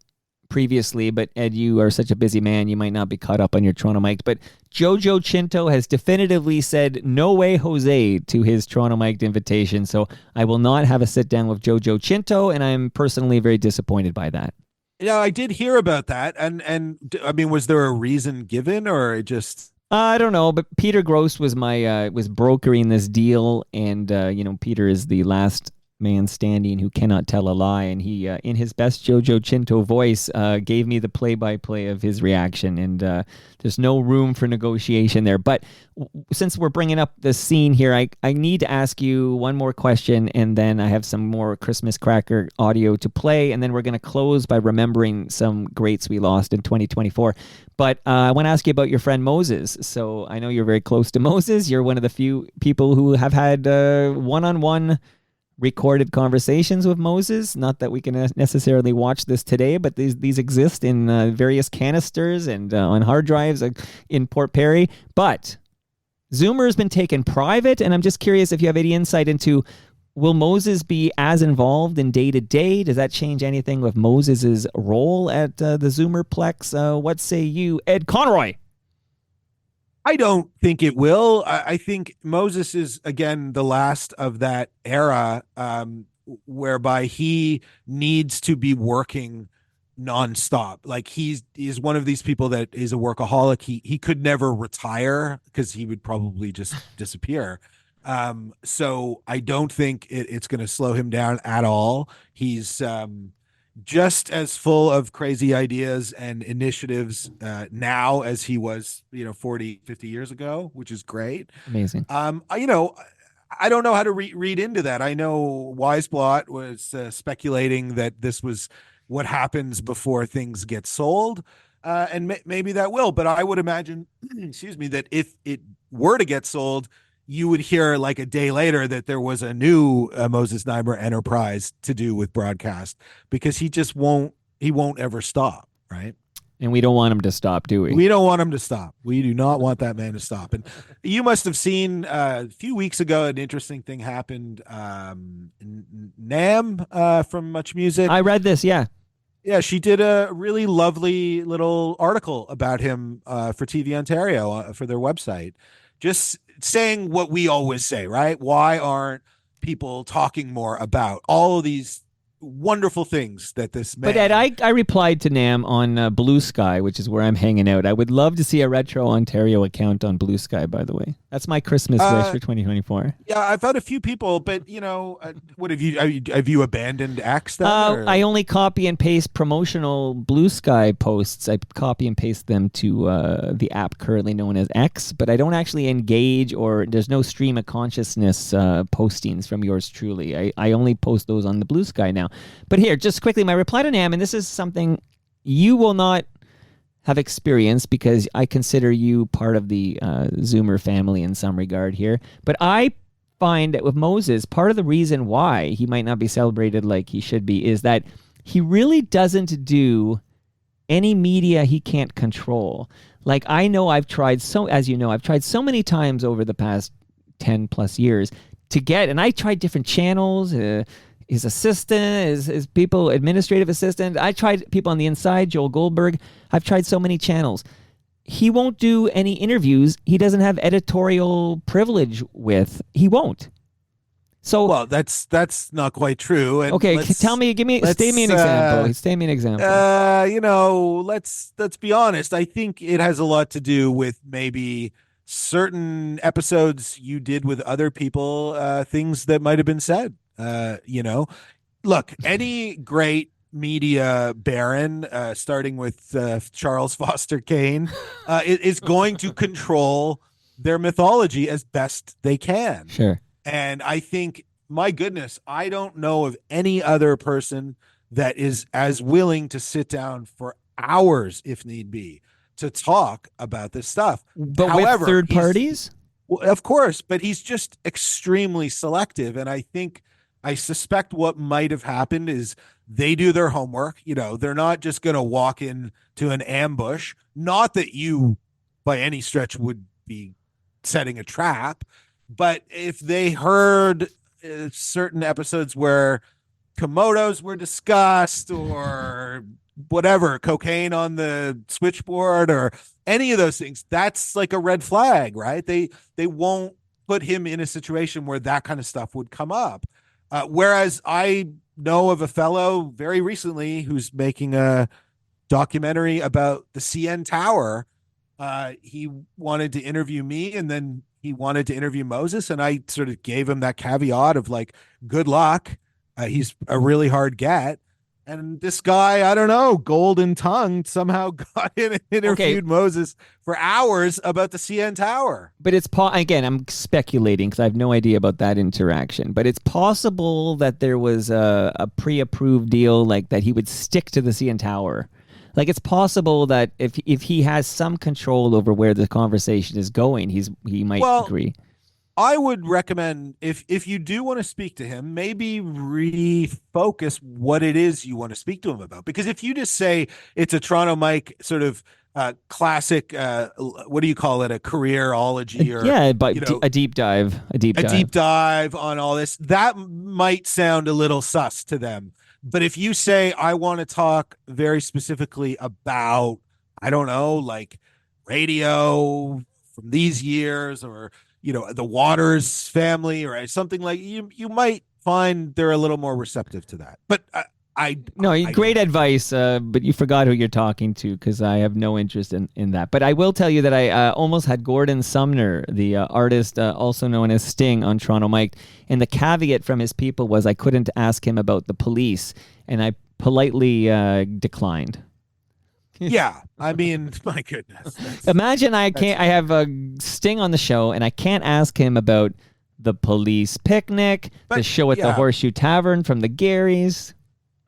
previously, but Ed, you are such a busy man, you might not be caught up on your Toronto Mike, but Jojo Chinto has definitively said no way Jose to his Toronto Mike invitation, so I will not have a sit down with Jojo Chinto, and I'm personally very disappointed by that. Yeah, I did hear about that, and I mean, was there a reason given, or it just? I don't know, but Peter Gross was was brokering this deal, and Peter is the last man standing who cannot tell a lie, and he, in his best Jojo Chinto voice, gave me the play-by-play of his reaction, and there's no room for negotiation there. But since we're bringing up the scene here, I need to ask you one more question, and then I have some more Christmas cracker audio to play, and then we're going to close by remembering some greats we lost in 2024. But I want to ask you about your friend Moses. So I know you're very close to Moses. You're one of the few people who have had one-on-one recorded conversations with Moses. Not that we can necessarily watch this today, but these exist in various canisters and on hard drives in Port Perry. But Zoomer has been taken private, and I'm just curious if you have any insight into, will Moses be as involved in day-to-day? Does that change anything with Moses's role at the Zoomerplex? What say you, Ed Conroy? I don't think it will. I think Moses is, again, the last of that era whereby he needs to be working nonstop. Like, he's one of these people that is a workaholic. He could never retire because he would probably just disappear. So I don't think it's going to slow him down at all. He's just as full of crazy ideas and initiatives now as he was, 40, 50 years ago, which is great. Amazing. I don't know how to read into that. I know Weisblot was speculating that this was what happens before things get sold. And maybe that will, but I would imagine, excuse me, that if it were to get sold, you would hear like a day later that there was a new Moses Neimer enterprise to do with broadcast, because he won't ever stop, right? And we don't want him to stop, do we? We don't want him to stop. We do not want that man to stop. And you must have seen a few weeks ago, an interesting thing happened. Nam from Much Music. I read this, yeah. Yeah, she did a really lovely little article about him for TV Ontario for their website. Just saying what we always say, right? Why aren't people talking more about all of these wonderful things that this man... But Ed, I replied to Nam on Blue Sky, which is where I'm hanging out. I would love to see a Retro Ontario account on Blue Sky, by the way. That's my Christmas wish for 2024. Yeah, I've had a few people, but what have you abandoned X then? I only copy and paste promotional Blue Sky posts. I copy and paste them to the app currently known as X, but I don't actually engage, or there's no stream of consciousness postings from yours truly. I only post those on the Blue Sky now. But here, just quickly, my reply to Nam, and this is something you will not have experienced because I consider you part of the Zoomer family in some regard here. But I find that with Moses, part of the reason why he might not be celebrated like he should be is that he really doesn't do any media he can't control. Like, I know I've tried as you know, I've tried so many times over the past 10 plus years to get, and I tried different channels, his assistant, his people, administrative assistant. I tried people on the inside, Joel Goldberg. I've tried so many channels. He won't do any interviews he doesn't have editorial privilege with. He won't. So, well, that's not quite true. And okay, state me an example. State me an example. Let's be honest. I think it has a lot to do with maybe certain episodes you did with other people, things that might have been said. Look, any great media baron, starting with Charles Foster Kane, is going to control their mythology as best they can. Sure. And I think, my goodness, I don't know of any other person that is as willing to sit down for hours, if need be, to talk about this stuff. But however, with third parties? Well, of course, but he's just extremely selective. And I suspect what might have happened is they do their homework. They're not just going to walk into an ambush. Not that you, by any stretch, would be setting a trap. But if they heard certain episodes where Komodos were discussed or whatever, cocaine on the switchboard or any of those things, that's like a red flag, right? They won't put him in a situation where that kind of stuff would come up. Whereas I know of a fellow very recently who's making a documentary about the CN Tower. He wanted to interview me, and then he wanted to interview Moses, and I sort of gave him that caveat of like, good luck. He's a really hard get. And this guy, I don't know, golden tongued, somehow got in and interviewed Moses for hours about the CN Tower. But it's again, I'm speculating because I have no idea about that interaction. But it's possible that there was a pre-approved deal, like that he would stick to the CN Tower. Like, it's possible that if he has some control over where the conversation is going, he might agree. I would recommend, if you do want to speak to him, maybe refocus what it is you want to speak to him about. Because if you just say it's a Toronto Mike sort of classic, what do you call it, a careerology, or but a deep dive, a deep dive on all this, that might sound a little sus to them. But if you say, I want to talk very specifically about, I don't know, like radio from these years, or the Waters family, or something, like, you might find they're a little more receptive to that. But great advice, but you forgot who you're talking to, because I have no interest in that. But I will tell you that I almost had Gordon Sumner, the artist also known as Sting, on Toronto Mike, and the caveat from his people was I couldn't ask him about the police, and I politely declined. Yeah, I mean, my goodness. Imagine I have a Sting on the show, and I can't ask him about the police picnic, the show at the Horseshoe Tavern from the Garys.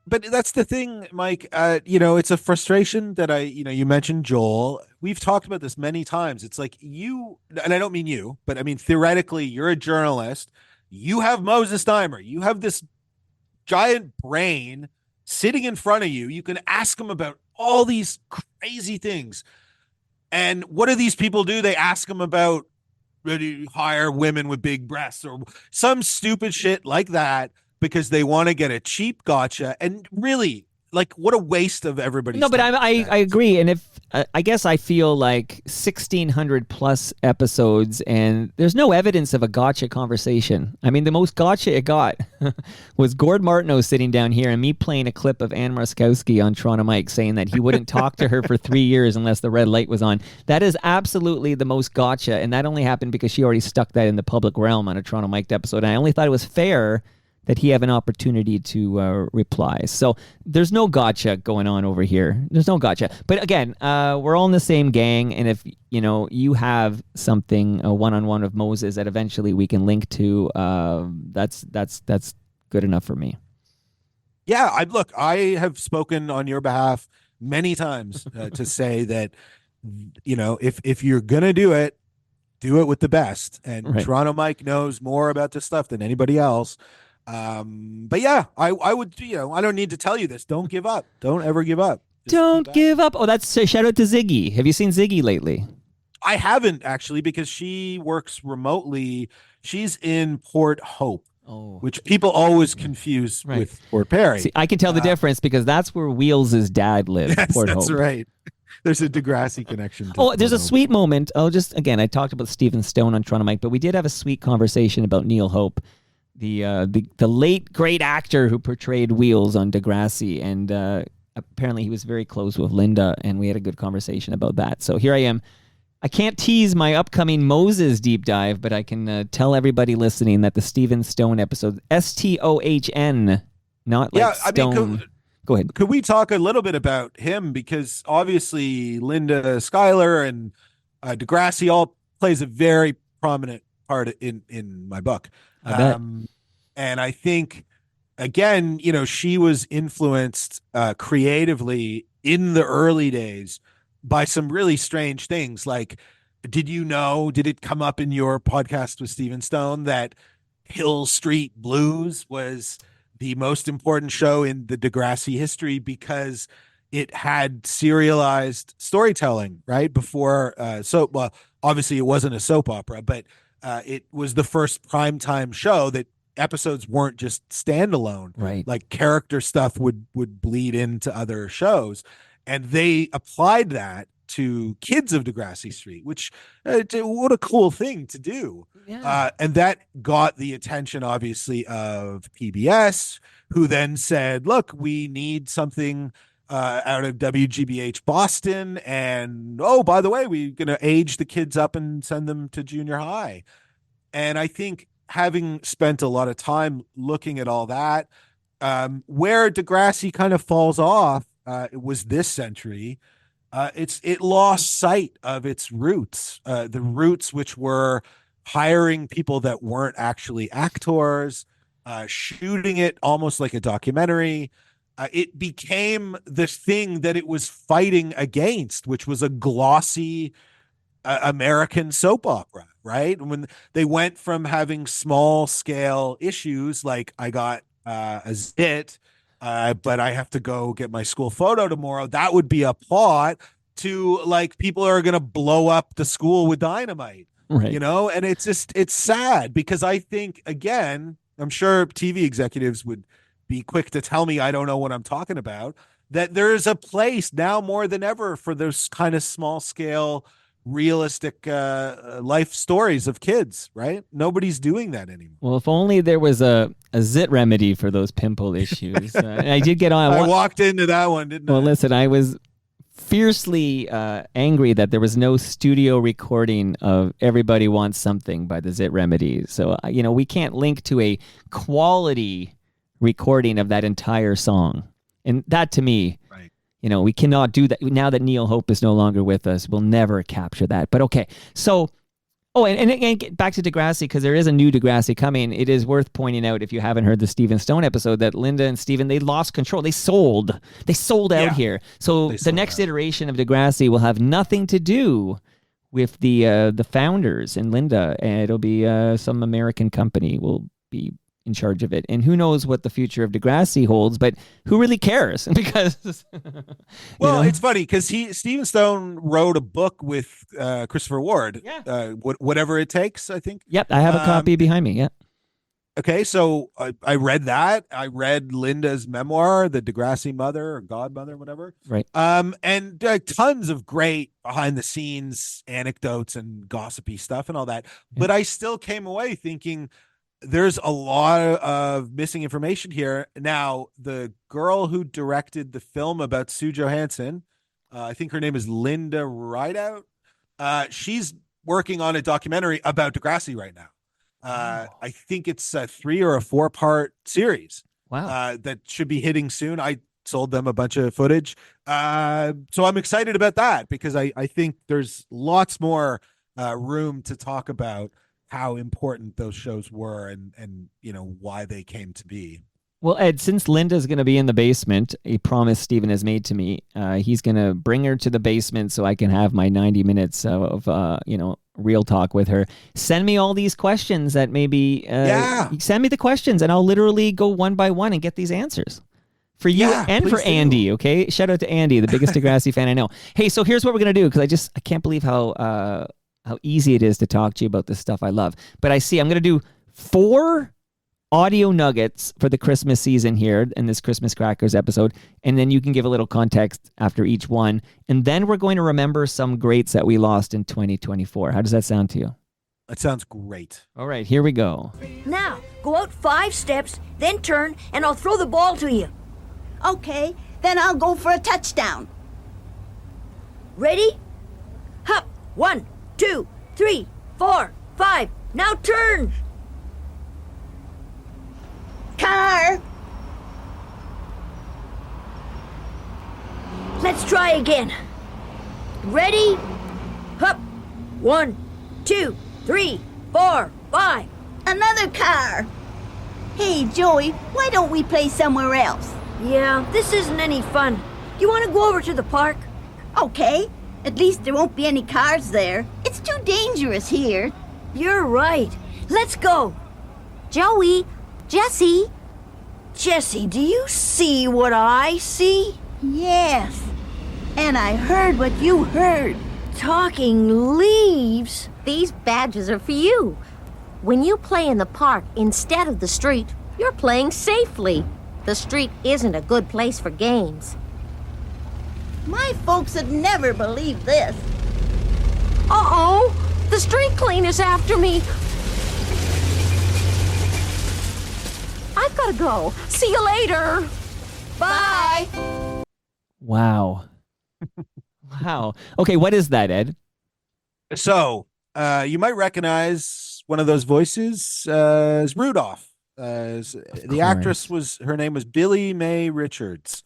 but that's the thing, Mike. It's a frustration that you mentioned Joel. We've talked about this many times. It's like and I don't mean you, but I mean theoretically, you're a journalist. You have Moses Dimer. You have this giant brain sitting in front of you. You can ask him about all these crazy things. And what do these people do? They ask him about ready to hire women with big breasts or some stupid shit like that because they want to get a cheap gotcha. And really, like, what a waste of everybody's No, but time. I agree. And if I guess I feel like 1,600 plus episodes, and there's no evidence of a gotcha conversation. I mean, the most gotcha it got was Gord Martineau sitting down here and me playing a clip of Ann Marskowski on Toronto Mike saying that he wouldn't talk to her for 3 years unless the red light was on. That is absolutely the most gotcha, and that only happened because she already stuck that in the public realm on a Toronto Mike episode. And I only thought it was fair that he have an opportunity to reply. So there's no gotcha going on over here. There's no gotcha. But again, we're all in the same gang, and if you have something, a one-on-one of Moses that eventually we can link to, that's good enough for me. Yeah, I have spoken on your behalf many times to say that if you're gonna do it with the best. And Right. Toronto Mike knows more about this stuff than anybody else. But yeah, I would, I don't need to tell you this. Don't give up. Don't ever give up. Just Don't give up. Oh, that's a shout out to Ziggy. Have you seen Ziggy lately? I haven't actually, because she works remotely. She's in Port Hope, which people always confuse with Port Perry. See, I can tell the difference because that's where Wheels' dad lived. Yes, Port that's Hope. Right. There's a Degrassi connection. Oh, there's a sweet moment. I talked about Stephen Stone on Toronto Mike, but we did have a sweet conversation about Neil Hope, the late great actor who portrayed Wheels on Degrassi, and apparently he was very close with Linda, and we had a good conversation about that. So here I am. I can't tease my upcoming Moses deep dive, but I can tell everybody listening that the Stephen Stone episode, Stohn, not like Stone. Go ahead. Could we talk a little bit about him? Because obviously Linda Schuyler and Degrassi all plays a very prominent part in my book. I bet. And I think, again, she was influenced creatively in the early days by some really strange things. Like, did it come up in your podcast with Stephen Stone that Hill Street Blues was the most important show in the Degrassi history because it had serialized storytelling, right? Before obviously it wasn't a soap opera, but it was the first primetime show that episodes weren't just standalone. Right. Like character stuff would bleed into other shows. And they applied that to Kids of Degrassi Street, which what a cool thing to do. Yeah. And that got the attention, obviously, of PBS, who then said, look, we need something out of WGBH Boston. And, oh, by the way, we're going to age the kids up and send them to junior high. And I think having spent a lot of time looking at all that, where Degrassi kind of falls off, it was this century. It lost sight of its roots, the roots which were hiring people that weren't actually actors, shooting it almost like a documentary. It became this thing that it was fighting against, which was a glossy American soap opera, right? When they went from having small scale issues like I got a zit, but I have to go get my school photo tomorrow. That would be a plot to like people are going to blow up the school with dynamite, right? And it's sad because I think, again, I'm sure TV executives would be quick to tell me I don't know what I'm talking about, that there's a place now more than ever for those kind of small scale, realistic life stories of kids, right? Nobody's doing that anymore. Well, if only there was a zit remedy for those pimple issues. I did get on. I walked into that one, didn't I? Well, listen, I was fiercely angry that there was no studio recording of Everybody Wants Something by the Zit Remedy. So, we can't link to a quality recording of that entire song. And that, to me, right. We cannot do that. Now that Neil Hope is no longer with us, we'll never capture that. But okay. So, Oh, and again, get back to Degrassi, because there is a new Degrassi coming. It is worth pointing out, if you haven't heard the Stephen Stone episode, that Linda and Stephen, they lost control. They sold out here. So the next iteration of Degrassi will have nothing to do with the founders and Linda, and it'll be some American company will be in charge of it. And who knows what the future of Degrassi holds, but who really cares? Because well, it's funny because Stephen Stone wrote a book with Christopher Ward. Yeah. Whatever it takes, I think. Yep, I have a copy behind me. Yeah. Okay, so I read that. I read Linda's memoir, The Degrassi Mother or Godmother, whatever. Right. And tons of great behind the scenes anecdotes and gossipy stuff and all that. Yeah. But I still came away thinking there's a lot of missing information here. Now, the girl who directed the film about Sue Johansson, I think her name is Linda Rideout. She's working on a documentary about Degrassi right now. I think it's a 3 or 4 part series. Wow. That should be hitting soon. I sold them a bunch of footage. So I'm excited about that because I think there's lots more room to talk about how important those shows were and why they came to be. Well, Ed, since Linda's going to be in the basement, a promise Stephen has made to me, he's going to bring her to the basement so I can have my 90 minutes of real talk with her. Send me all these questions that maybe send me the questions and I'll literally go one by one and get these answers for you and for Andy. Okay. Shout out to Andy, the biggest Degrassi fan I know. Hey, so here's what we're going to do. Cause I can't believe how easy it is to talk to you about this stuff I love, but I'm going to do 4 audio nuggets for the Christmas season here in this Christmas Crackers episode, and then you can give a little context after each one, and then we're going to remember some greats that we lost in 2024. How does that sound to you? That sounds great. All right, here we go. Now, go out 5 steps, then turn, and I'll throw the ball to you. Okay, then I'll go for a touchdown. Ready? Hop! 1, 2, 3, 4, 5. Now turn! Car! Let's try again. Ready? Hup! 1, 2, 3, 4, 5. Another car! Hey, Joey, why don't we play somewhere else? Yeah, this isn't any fun. You want to go over to the park? Okay. At least there won't be any cars there. It's too dangerous here. You're right. Let's go. Joey, Jesse. Jesse, do you see what I see? Yes. And I heard what you heard. Talking leaves? These badges are for you. When you play in the park instead of the street, you're playing safely. The street isn't a good place for games. My folks would never believe this. Uh-oh! The street cleaner's after me. I've got to go. See you later. Bye. Wow. Wow. Okay, what is that, Ed? So, you might recognize one of those voices as Rudolph. The actress her name was Billy Mae Richards.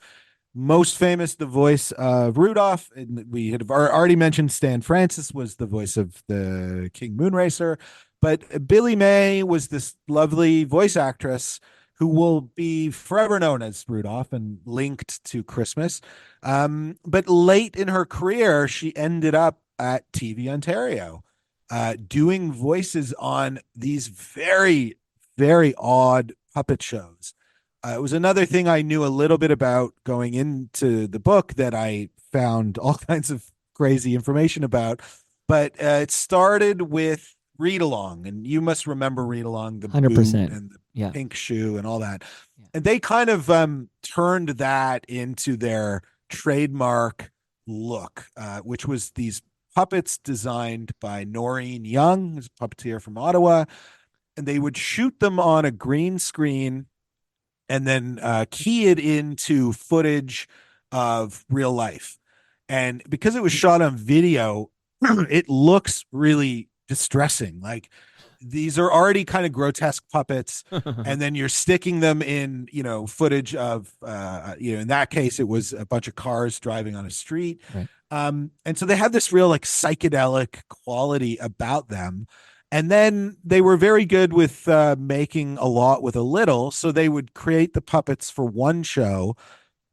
Most famous, the voice of Rudolph. And we had already mentioned Stan Francis was the voice of the King Moonracer. But Billy Mae was this lovely voice actress who will be forever known as Rudolph and linked to Christmas. But late in her career, she ended up at TV Ontario doing voices on these very, very odd puppet shows. It was another thing I knew a little bit about going into the book that I found all kinds of crazy information about. But it started with Read Along, and you must remember Read Along, the 100%, boot and the pink shoe and all that. Yeah. And they kind of turned that into their trademark look, which was these puppets designed by Noreen Young, who's a puppeteer from Ottawa, and they would shoot them on a green screen and then key it into footage of real life. And because it was shot on video, it looks really distressing. Like these are already kind of grotesque puppets, and then you're sticking them in, footage of, in that case, it was a bunch of cars driving on a street. Right. And so they had this real like psychedelic quality about them. And then they were very good with making a lot with a little. So they would create the puppets for one show,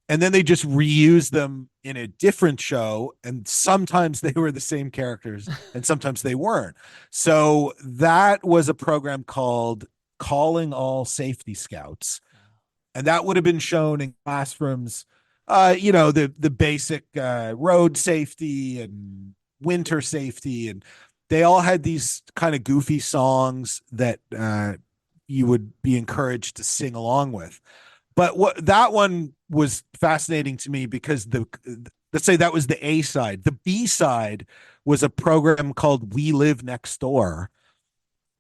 and then they just reuse them in a different show. And sometimes they were the same characters, and sometimes they weren't. So that was a program called Calling All Safety Scouts, and that would have been shown in classrooms. The basic road safety and winter safety, and they all had these kind of goofy songs that you would be encouraged to sing along with. But what that one was fascinating to me because let's say that was the A side. The B side was a program called We Live Next Door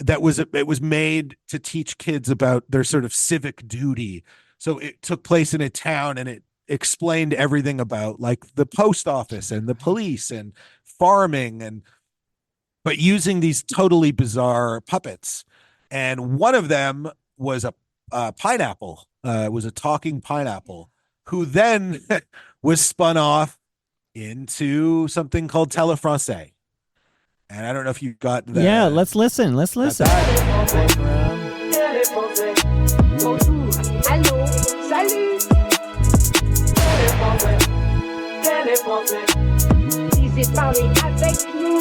it was made to teach kids about their sort of civic duty. So it took place in a town, and it explained everything about like the post office and the police and farming, but using these totally bizarre puppets. And one of them was a pineapple, was a talking pineapple, who then was spun off into something called Telefrancais. And I don't know if you got that. Yeah, let's listen. Let's listen. Allô, salut. Disait parler avec nous.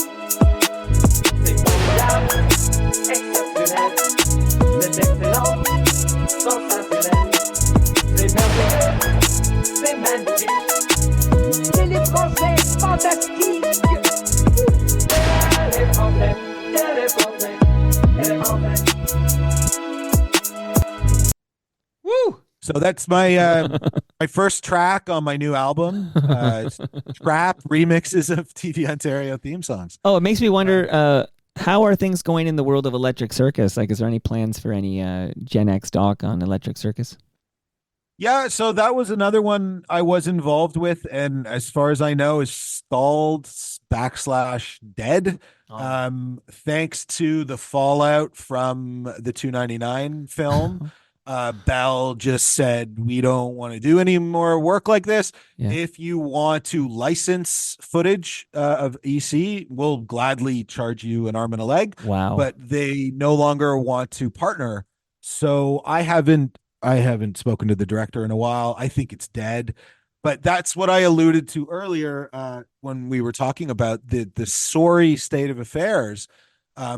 C'est formidable, exceptionnel, c'est excellent, sensationnel, c'est merveilleux, c'est magnifique. C'est les Français fantastiques. Woo! So that's my my first track on my new album, trap remixes of TV Ontario theme songs. Oh, it makes me wonder, how are things going in the world of Electric Circus? Like, is there any plans for any Gen X doc on Electric Circus? Yeah, so that was another one I was involved with, and as far as I know, is stalled / dead. Thanks to the fallout from the 299 film. Bell just said, we don't want to do any more work like this. Yeah. If you want to license footage of EC, we'll gladly charge you an arm and a leg. Wow. But they no longer want to partner. So I haven't spoken to the director in a while. I think it's dead. But that's what I alluded to earlier when we were talking about the sorry state of affairs,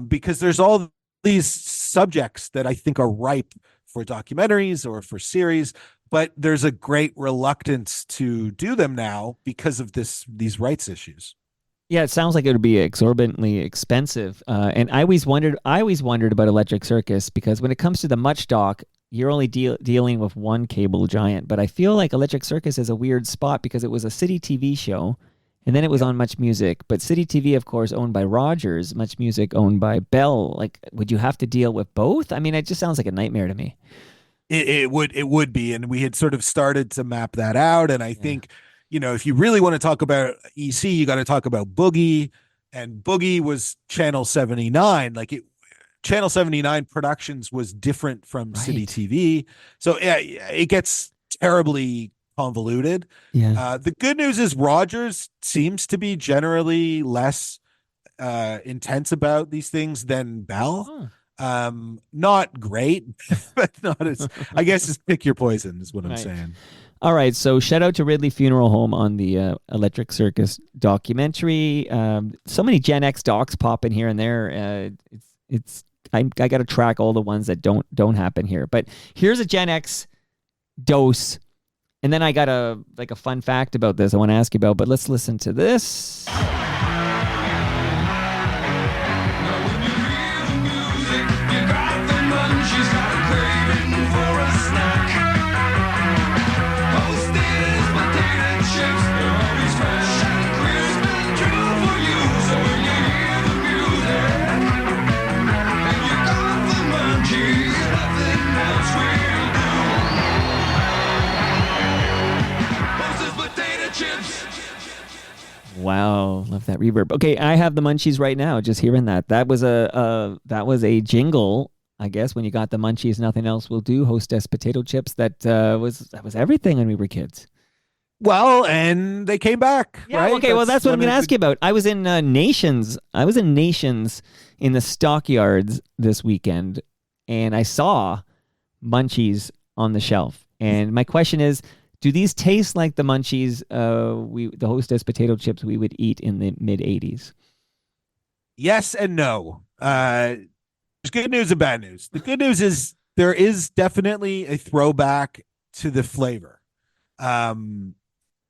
because there's all these subjects that I think are ripe for documentaries or for series, but there's a great reluctance to do them now because of these rights issues. Yeah, it sounds like it would be exorbitantly expensive. And I always wondered about Electric Circus, because when it comes to the Much doc, you're only dealing with one cable giant. But I feel like Electric Circus is a weird spot because it was a City TV show, and then it was on Much Music. But City TV, of course, owned by Rogers, Much Music owned by Bell. Like, would you have to deal with both? I mean, it just sounds like a nightmare to me. It would be, and we had sort of started to map that out. And I think, if you really want to talk about EC, you got to talk about Boogie, and Boogie was Channel 79. Channel 79 Productions was different from City TV. So it gets terribly convoluted. Yeah. The good news is Rogers seems to be generally less intense about these things than Bell. Not great, but not as, I guess, just pick your poison is what I'm saying. All right, so shout out to Ridley Funeral Home on the Electric Circus documentary. So many Gen X docs pop in here and there. I got to track all the ones that don't happen here. But here's a Gen X dose, and then I got a fun fact about this I want to ask you about. But let's listen to this. Wow, love that reverb. Okay, I have the munchies right now. Just hearing that. That was a jingle. I guess when you got the munchies, nothing else will do. Hostess potato chips. That was everything when we were kids. Well, and they came back. Yeah, right? okay, well, that's what I'm one going to of ask you about. I was in Nations. I was in Nations in the stockyards this weekend, and I saw munchies on the shelf. And my question is, do these taste like the munchies, the Hostess potato chips we would eat in the mid-'80s? Yes and no. There's good news and bad news. The good news is there is definitely a throwback to the flavor.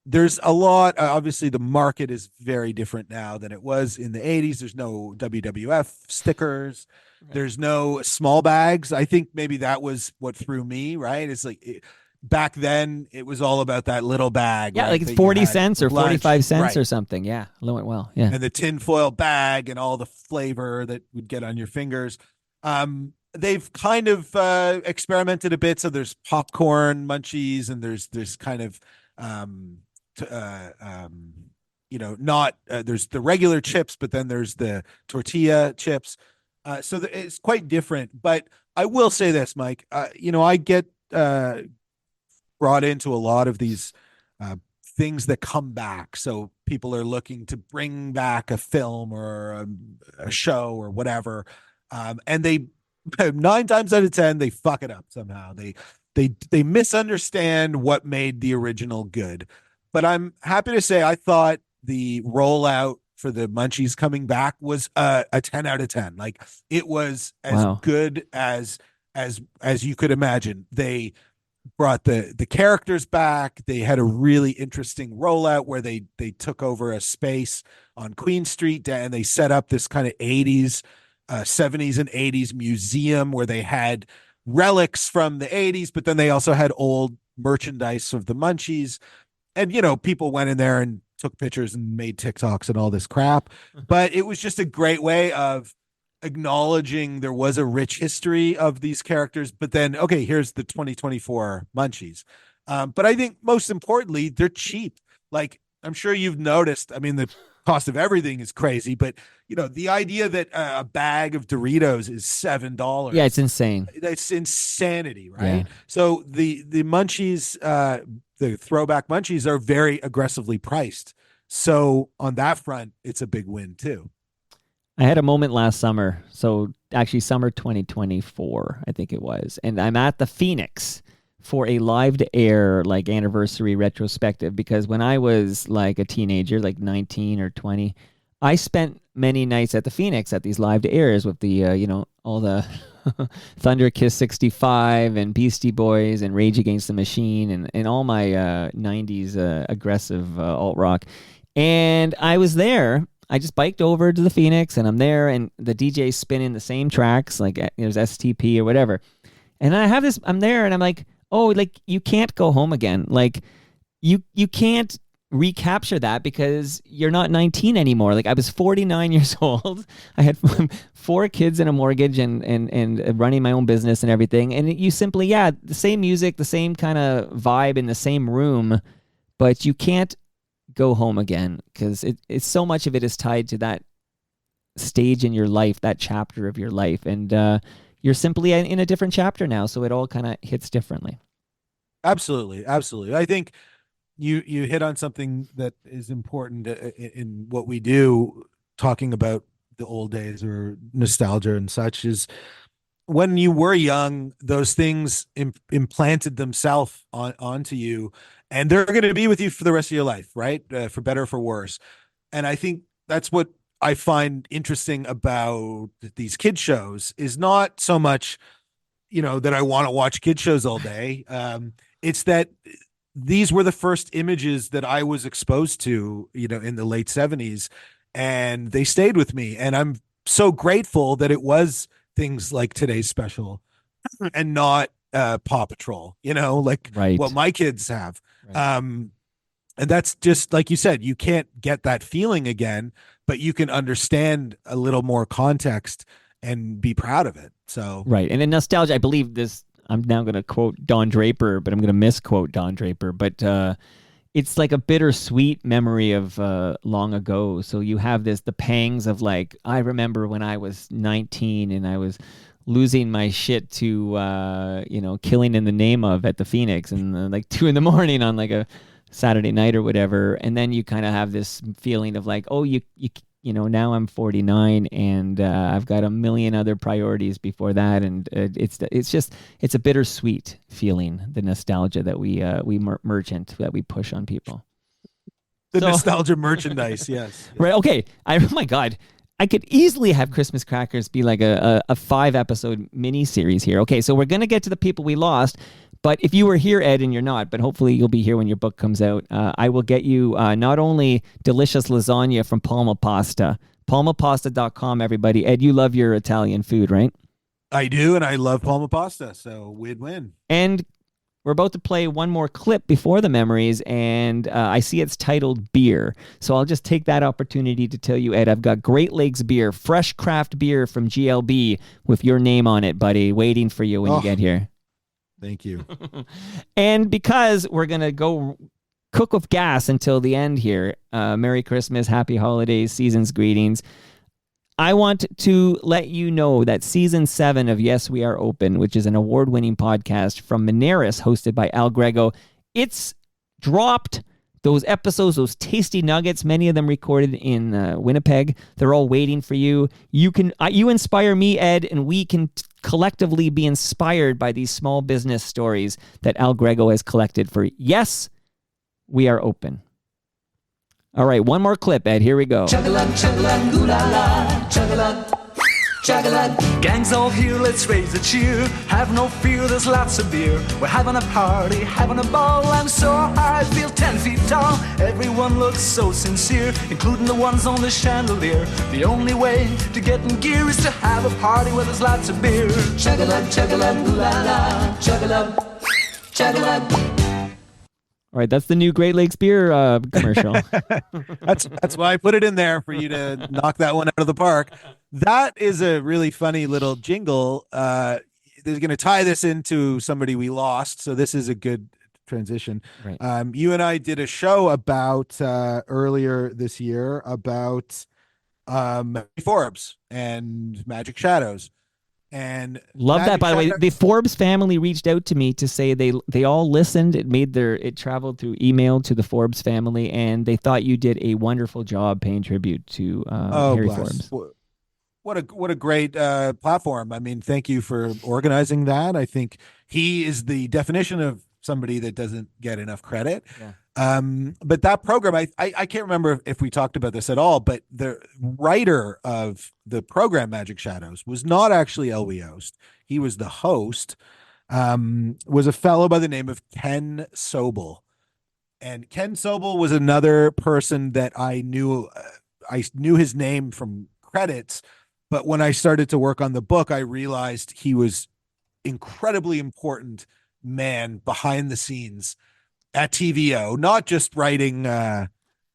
There's a lot. Obviously, the market is very different now than it was in the 80s. There's no WWF stickers. There's no small bags. I think maybe that was what threw me, right? It's like back then, it was all about that little bag. Yeah, right, like it's that you 40 had cents or with lunch. 45 cents Right. or something. Yeah, it went well. Yeah. And the tinfoil bag and all the flavor that would get on your fingers. They've kind of experimented a bit. So there's popcorn munchies, and there's kind of not there's the regular chips, but then there's the tortilla chips. So it's quite different. But I will say this, Mike. I get brought into a lot of these things that come back. So people are looking to bring back a film or a show or whatever, and they 9 times out of 10 they fuck it up somehow. They misunderstand what made the original good. But I'm happy to say I thought the rollout for the munchies coming back was a 10 out of 10. Like, it was as good as you could imagine. They brought the characters back. They had a really interesting rollout where they took over a space on Queen Street, and they set up this kind of 80s 70s and 80s museum where they had relics from the 80s, but then they also had old merchandise of the munchies. And people went in there and took pictures and made TikToks and all this crap. But it was just a great way of acknowledging there was a rich history of these characters. But then, okay, here's the 2024 munchies. But I think most importantly, they're cheap. Like, I'm sure you've noticed. I mean, the cost of everything is crazy, but the idea that a bag of Doritos is $7. Yeah, it's insane. That's insanity, right? Yeah. So the munchies, the throwback munchies, are very aggressively priced. So on that front, it's a big win too. I had a moment last summer. So actually summer 2024, I think it was. And I'm at the Phoenix for a live to air like anniversary retrospective, because when I was like a teenager, like 19 or 20, I spent many nights at the Phoenix at these live to airs with the all the Thunder Kiss 65 and Beastie Boys and Rage Against the Machine and all my 90s aggressive alt rock. And I was there. I just biked over to the Phoenix, and I'm there, and the DJ's spinning the same tracks, like there's STP or whatever. And I'm there, and I'm like, oh, like, you can't go home again. Like, you can't recapture that because you're not 19 anymore. Like, I was 49 years old. I had 4 kids and a mortgage and running my own business and everything. And you simply, the same music, the same kind of vibe in the same room, but you can't go home again because it's so much of it is tied to that stage in your life, that chapter of your life. And you're simply in a different chapter now, so it all kind of hits differently. Absolutely. I think you hit on something that is important in what we do, talking about the old days or nostalgia and such, is when you were young, those things implanted themselves onto you, and they're going to be with you for the rest of your life, right? For better or for worse. And I think that's what I find interesting about these kid shows, is not so much, that I want to watch kid shows all day. It's that these were the first images that I was exposed to, in the late 70s, and they stayed with me. And I'm so grateful that it was things like Today's Special and not Paw Patrol, like what my kids have. Right. And that's just like you said, you can't get that feeling again, but you can understand a little more context and be proud of it. So right. And in nostalgia, I believe this, I'm now going to quote Don Draper, but I'm going to misquote Don Draper, but it's like a bittersweet memory of long ago. So you have the pangs of like, I remember when I was 19 and I was losing my shit to, Killing in the Name of at the Phoenix and like 2 a.m. on like a Saturday night or whatever, and then you kind of have this feeling of like, oh, you now I'm 49 and I've got a million other priorities before that, and it's a bittersweet feeling, the nostalgia that we merchant that we push on people. The nostalgia merchandise, yes. Right. Okay. Oh my God. I could easily have Christmas Crackers be like a 5-episode mini series here. Okay, so we're gonna get to the people we lost. But if you were here, Ed, and you're not, but hopefully you'll be here when your book comes out, I will get you not only delicious lasagna from Palma Pasta, palmapasta.com, everybody. Ed, you love your Italian food, right? I do, and I love Palma Pasta, so win-win. And we're about to play one more clip before the memories, and I see it's titled Beer. So I'll just take that opportunity to tell you, Ed, I've got Great Lakes beer, fresh craft beer from GLB with your name on it, buddy, waiting for you when you get here. Thank you. And because we're going to go cook with gas until the end here, Merry Christmas, Happy Holidays, Season's Greetings, I want to let you know that Season 7 of Yes, We Are Open, which is an award-winning podcast from Moneris, hosted by Al Grego, it's dropped. Those episodes, those tasty nuggets, many of them recorded in Winnipeg, they're all waiting for you. You inspire me, Ed, and we can collectively be inspired by these small business stories that Al Grego has collected for Yes, We Are Open. All right, one more clip, Ed. Here we go. Chug-a-lug, chug-a-lug, ooh-la-la, chug-a-lug. Chug-a-lug. Gang's all here, let's raise the cheer. Have no fear, there's lots of beer. We're having a party, having a ball. I'm so high, I feel 10 feet tall. Everyone looks so sincere, including the ones on the chandelier. The only way to get in gear is to have a party where there's lots of beer. Chug-a-lug, chug-a-lug, ooh-la-la, chug-a-lug, chug-a-lug. All right, that's the new Great Lakes beer commercial. That's why I put it in there, for you to knock that one out of the park. That is a really funny little jingle. They're going to tie this into somebody we lost, so this is a good transition. Right. You and I did a show about earlier this year about Forbes and Magic Shadows. And love that, by the way. The Forbes family reached out to me to say they all listened. It traveled through email to the Forbes family, and they thought you did a wonderful job paying tribute to Harry Forbes. What a great platform. I mean, thank you for organizing that. I think he is the definition of somebody that doesn't get enough credit. Yeah. But that program, I can't remember if we talked about this at all, but the writer of the program Magic Shadows was not actually Elwy Ost. He was the host, was a fellow by the name of Ken Sobel. And Ken Sobel was another person that I knew his name from credits, but when I started to work on the book, I realized he was incredibly important man behind the scenes at TVO, not just writing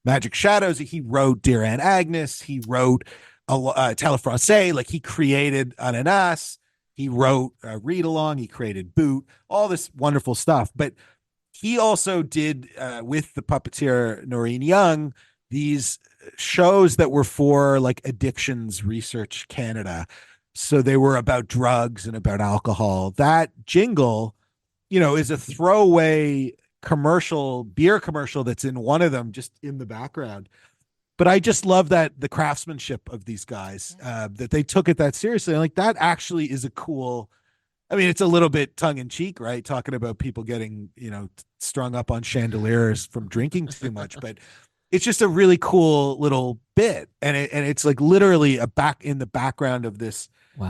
Magic Shadows. He wrote Dear Aunt Agnes. He wrote Telefrancais. Like, he created Ananas. He wrote Read Along. He created Boot. All this wonderful stuff. But he also did, with the puppeteer Noreen Young, these shows that were for like Addictions Research Canada. So they were about drugs and about alcohol. That jingle, is a throwaway beer commercial that's in one of them, just in the background. But I just love that the craftsmanship of these guys, that they took it that seriously. Like, that actually is a cool, I mean, it's a little bit tongue in cheek, right? Talking about people getting, strung up on chandeliers from drinking too much, but it's just a really cool little bit. And it's like literally in the background of this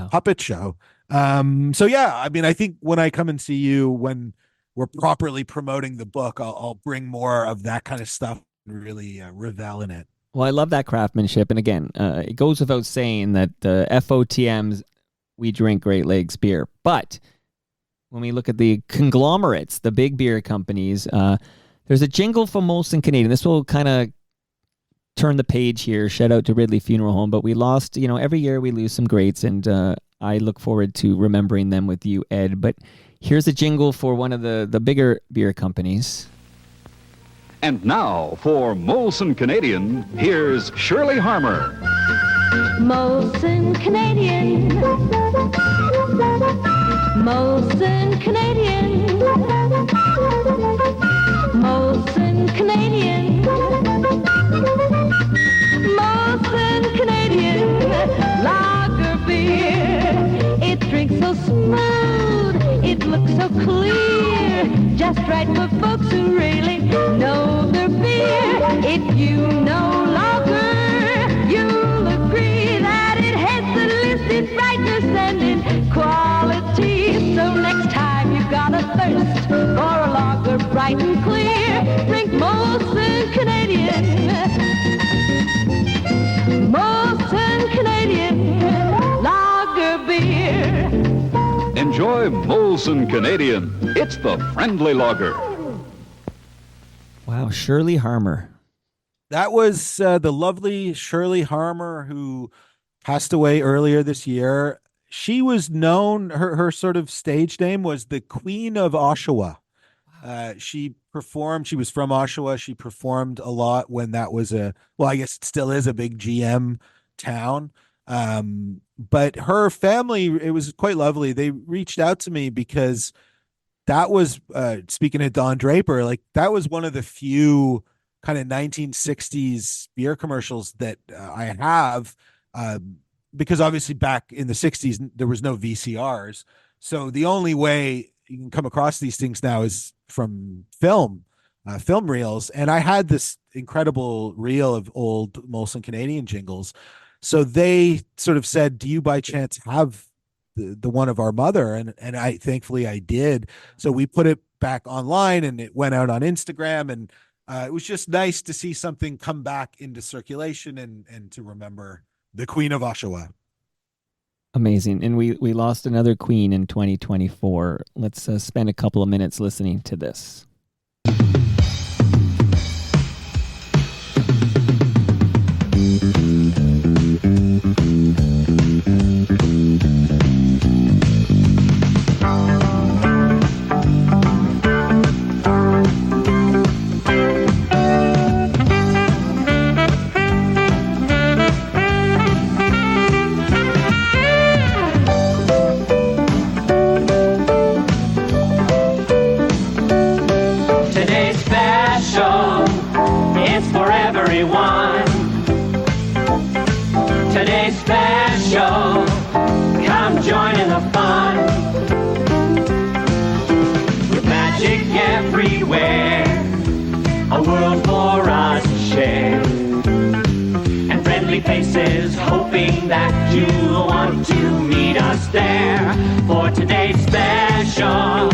puppet show. So yeah, I mean, I think when I come and see you, when we're properly promoting the book, I'll bring more of that kind of stuff and really revel in it. Well, I love that craftsmanship. And again, it goes without saying that the FOTMs, we drink Great Lakes beer. But when we look at the conglomerates, the big beer companies, there's a jingle from Molson Canadian. This will kind of turn the page here. Shout out to Ridley Funeral Home. But we lost, every year we lose some greats, and I look forward to remembering them with you, Ed. But here's a jingle for one of the bigger beer companies. And now, for Molson Canadian, here's Shirley Harmer. Molson Canadian. Molson Canadian. Molson Canadian. to really know their beer. If you know lager, you'll agree that it heads the list in brightness and in quality. So next time you got a thirst for a lager bright and clear, drink Molson Canadian. Molson Canadian lager beer. Enjoy Molson Canadian. It's the friendly lager. Wow, Shirley Harmer. That was the lovely Shirley Harmer, who passed away earlier this year. She was known, her sort of stage name was the Queen of Oshawa. She was from Oshawa. She performed a lot when that was I guess it still is a big GM town. But her family, it was quite lovely. They reached out to me because that was, speaking of Don Draper, like that was one of the few kind of 1960s beer commercials that I have, because obviously back in the 60s, there was no VCRs. So the only way you can come across these things now is from film reels. And I had this incredible reel of old Molson Canadian jingles. So they sort of said, do you by chance have the one of our mother? And I, thankfully I did. So we put it back online and it went out on Instagram, and it was just nice to see something come back into circulation and to remember the Queen of Oshawa. Amazing. And we lost another queen in 2024. Let's spend a couple of minutes listening to this. Today's special is for everyone. Today's special, come join in the fun. With magic everywhere, a world for us to share. And friendly faces hoping that you'll want to meet us there. For today's special,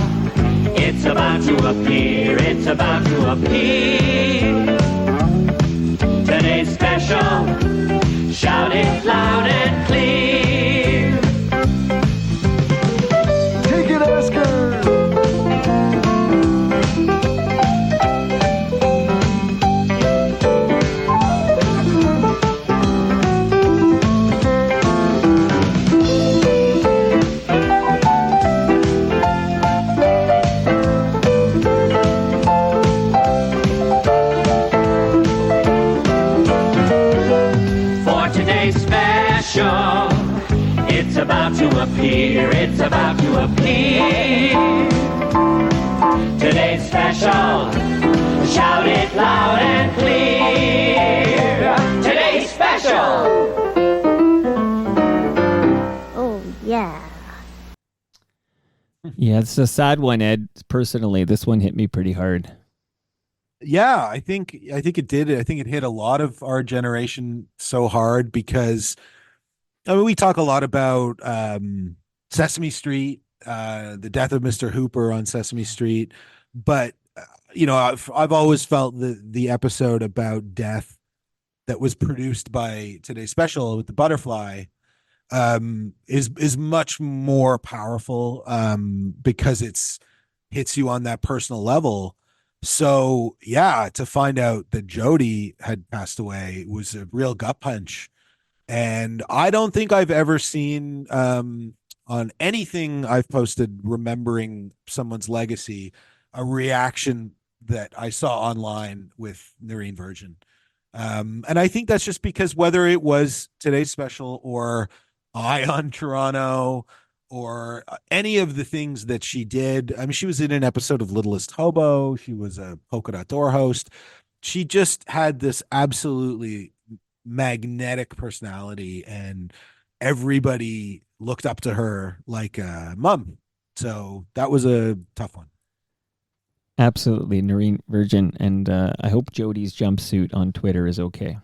it's about to appear, it's about to appear. Today's special, shout it loud and clear. Take it, Oscar! It's about to appear, it's about to appear. Today's special, shout it loud and clear. Today's special. Oh, yeah. Yeah, it's a sad one, Ed. Personally, this one hit me pretty hard. Yeah, I think it did. I think it hit a lot of our generation so hard because I mean, we talk a lot about Sesame Street, the death of Mr. Hooper on Sesame Street, but you know, I've always felt the episode about death that was produced by Today's Special with the butterfly is much more powerful because it's hits you on that personal level. So yeah, to find out that Jody had passed away was a real gut punch. And I don't think I've ever seen on anything I've posted remembering someone's legacy a reaction that I saw online with Noreen Virgin. And I think that's just because whether it was Today's Special or Eye on Toronto or any of the things that she did. I mean, she was in an episode of Littlest Hobo. She was a Polka Dot Door host. She just had this absolutely magnetic personality and everybody looked up to her like a mom. So that was a tough one. Absolutely, Noreen Virgin, and I hope Jody's jumpsuit on Twitter is okay.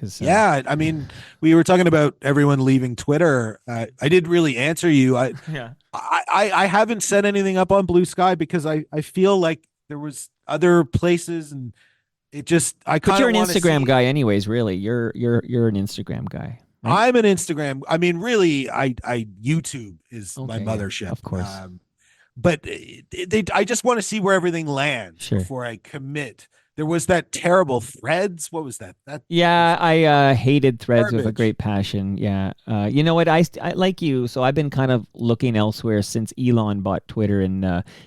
Cause, yeah, I mean, we were talking about everyone leaving Twitter. I didn't really answer you. Yeah. I haven't set anything up on Blue Sky because I feel like there was other places and it just I But kind you're of an want to Instagram see. guy, anyways. Really, you're an Instagram guy. Right? I'm an Instagram. I mean, really, I YouTube is my Okay, yeah, mothership, of course. But I just want to see where everything lands Sure. before I commit. There was that terrible Threads. What was that? Yeah, I hated Threads with a Garbage. great passion. Yeah, you know what? I like you, so I've been kind of looking elsewhere since Elon bought Twitter, and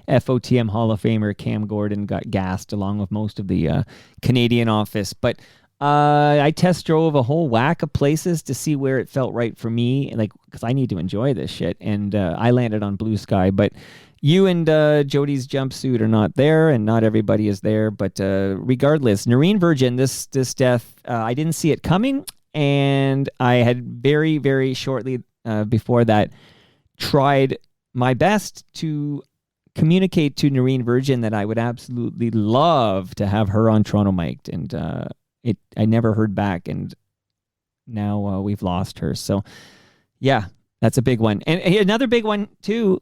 FOTM Hall of Famer Cam Gordon got gassed along with most of the Canadian office. But I test drove a whole whack of places to see where it felt right for me, like because I need to enjoy this shit, and I landed on Blue Sky, but. You and Jody's jumpsuit are not there, and not everybody is there. But regardless, Noreen Virgin, this death, I didn't see it coming, and I had very, very shortly before that tried my best to communicate to Noreen Virgin that I would absolutely love to have her on Toronto Mic'd, and I never heard back, and now we've lost her. So, yeah, that's a big one, and another big one too.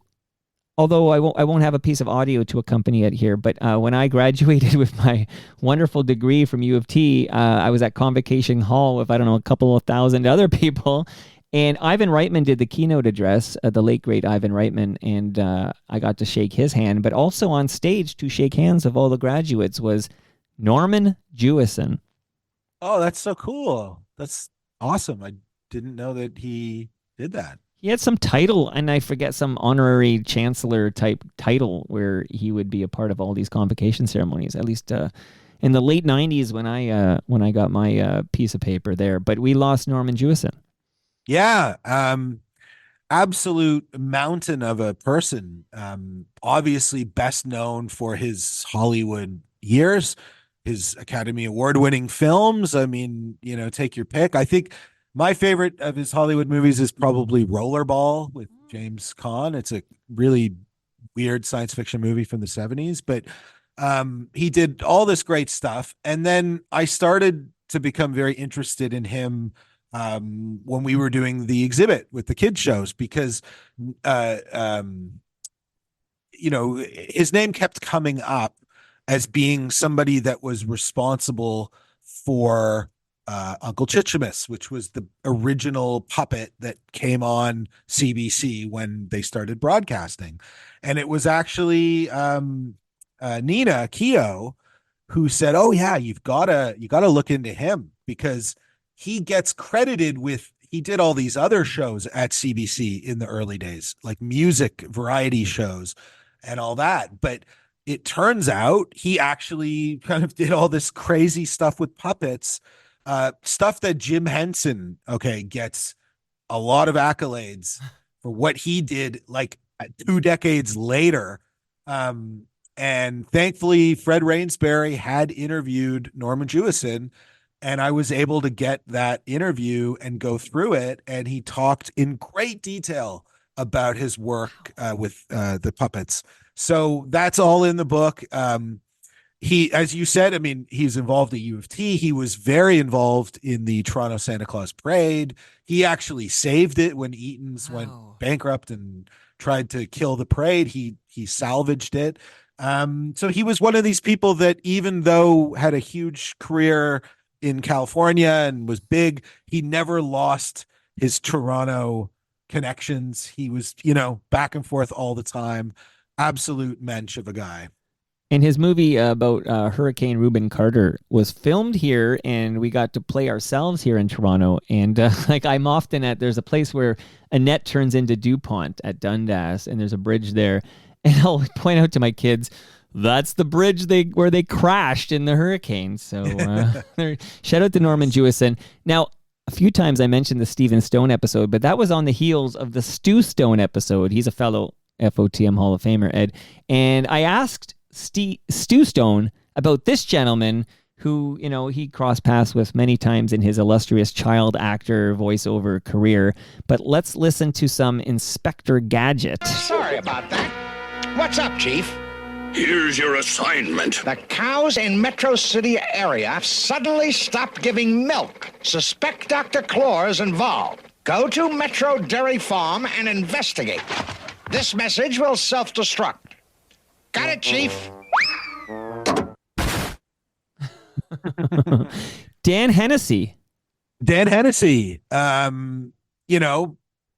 Although I won't have a piece of audio to accompany it here, but when I graduated with my wonderful degree from U of T, I was at Convocation Hall with, I don't know, a couple of thousand other people, and Ivan Reitman did the keynote address, the late, great Ivan Reitman, and I got to shake his hand, but also on stage to shake hands of all the graduates was Norman Jewison. Oh, that's so cool. That's awesome. I didn't know that he did that. He had some title, and I forget, some honorary chancellor type title where he would be a part of all these convocation ceremonies. At least in the late '90s when I got my piece of paper there. But we lost Norman Jewison. Yeah, absolute mountain of a person. Obviously, best known for his Hollywood years, his Academy Award-winning films. I mean, take your pick. I think. My favorite of his Hollywood movies is probably Rollerball with James Caan. It's a really weird science fiction movie from the 70s, but he did all this great stuff. And then I started to become very interested in him when we were doing the exhibit with the kids shows, because, his name kept coming up as being somebody that was responsible for Uncle Chichimus, which was the original puppet that came on CBC when they started broadcasting. And it was actually Nina Keogh who said, "Oh yeah, you gotta look into him, because he gets credited with, he did all these other shows at CBC in the early days, like music variety shows and all that. But it turns out he actually kind of did all this crazy stuff with puppets." Stuff that Jim Henson, gets a lot of accolades for what he did like 2 decades later. And thankfully, Fred Rainsbury had interviewed Norman Jewison, and I was able to get that interview and go through it. And he talked in great detail about his work with the puppets. So that's all in the book. He, as you said, I mean, he's involved at U of T. He was very involved in the Toronto Santa Claus Parade. He actually saved it when Eaton's went bankrupt and tried to kill the parade. He salvaged it. So he was one of these people that, even though had a huge career in California and was big, he never lost his Toronto connections. He was, back and forth all the time. Absolute mensch of a guy. And his movie about Hurricane Reuben Carter was filmed here, and we got to play ourselves here in Toronto. And I'm often there's a place where Annette turns into DuPont at Dundas, and there's a bridge there. And I'll point out to my kids, that's the bridge where they crashed in the hurricane. So shout out to Norman Jewison. Now, a few times I mentioned the Stephen Stone episode, but that was on the heels of the Stu Stone episode. He's a fellow FOTM Hall of Famer, Ed. And I asked Stu Stone about this gentleman who, he crossed paths with many times in his illustrious child actor voiceover career. But let's listen to some Inspector Gadget. Sorry about that. What's up, Chief? Here's your assignment. The cows in Metro City area have suddenly stopped giving milk. Suspect Dr. Clore is involved. Go to Metro Dairy Farm and investigate. This message will self-destruct. Got it, Chief? Dan Hennessy. Dan Hennessy.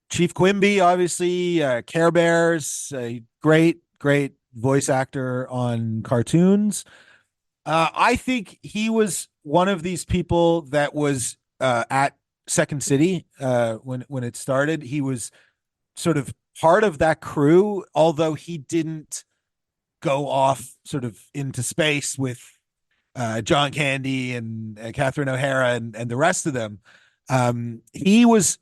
Chief Quimby, obviously, Care Bears, great voice actor on cartoons. I think he was one of these people that was at Second City when it started. He was sort of part of that crew, although he didn't go off sort of into space with John Candy and Catherine O'Hara and the rest of them. He was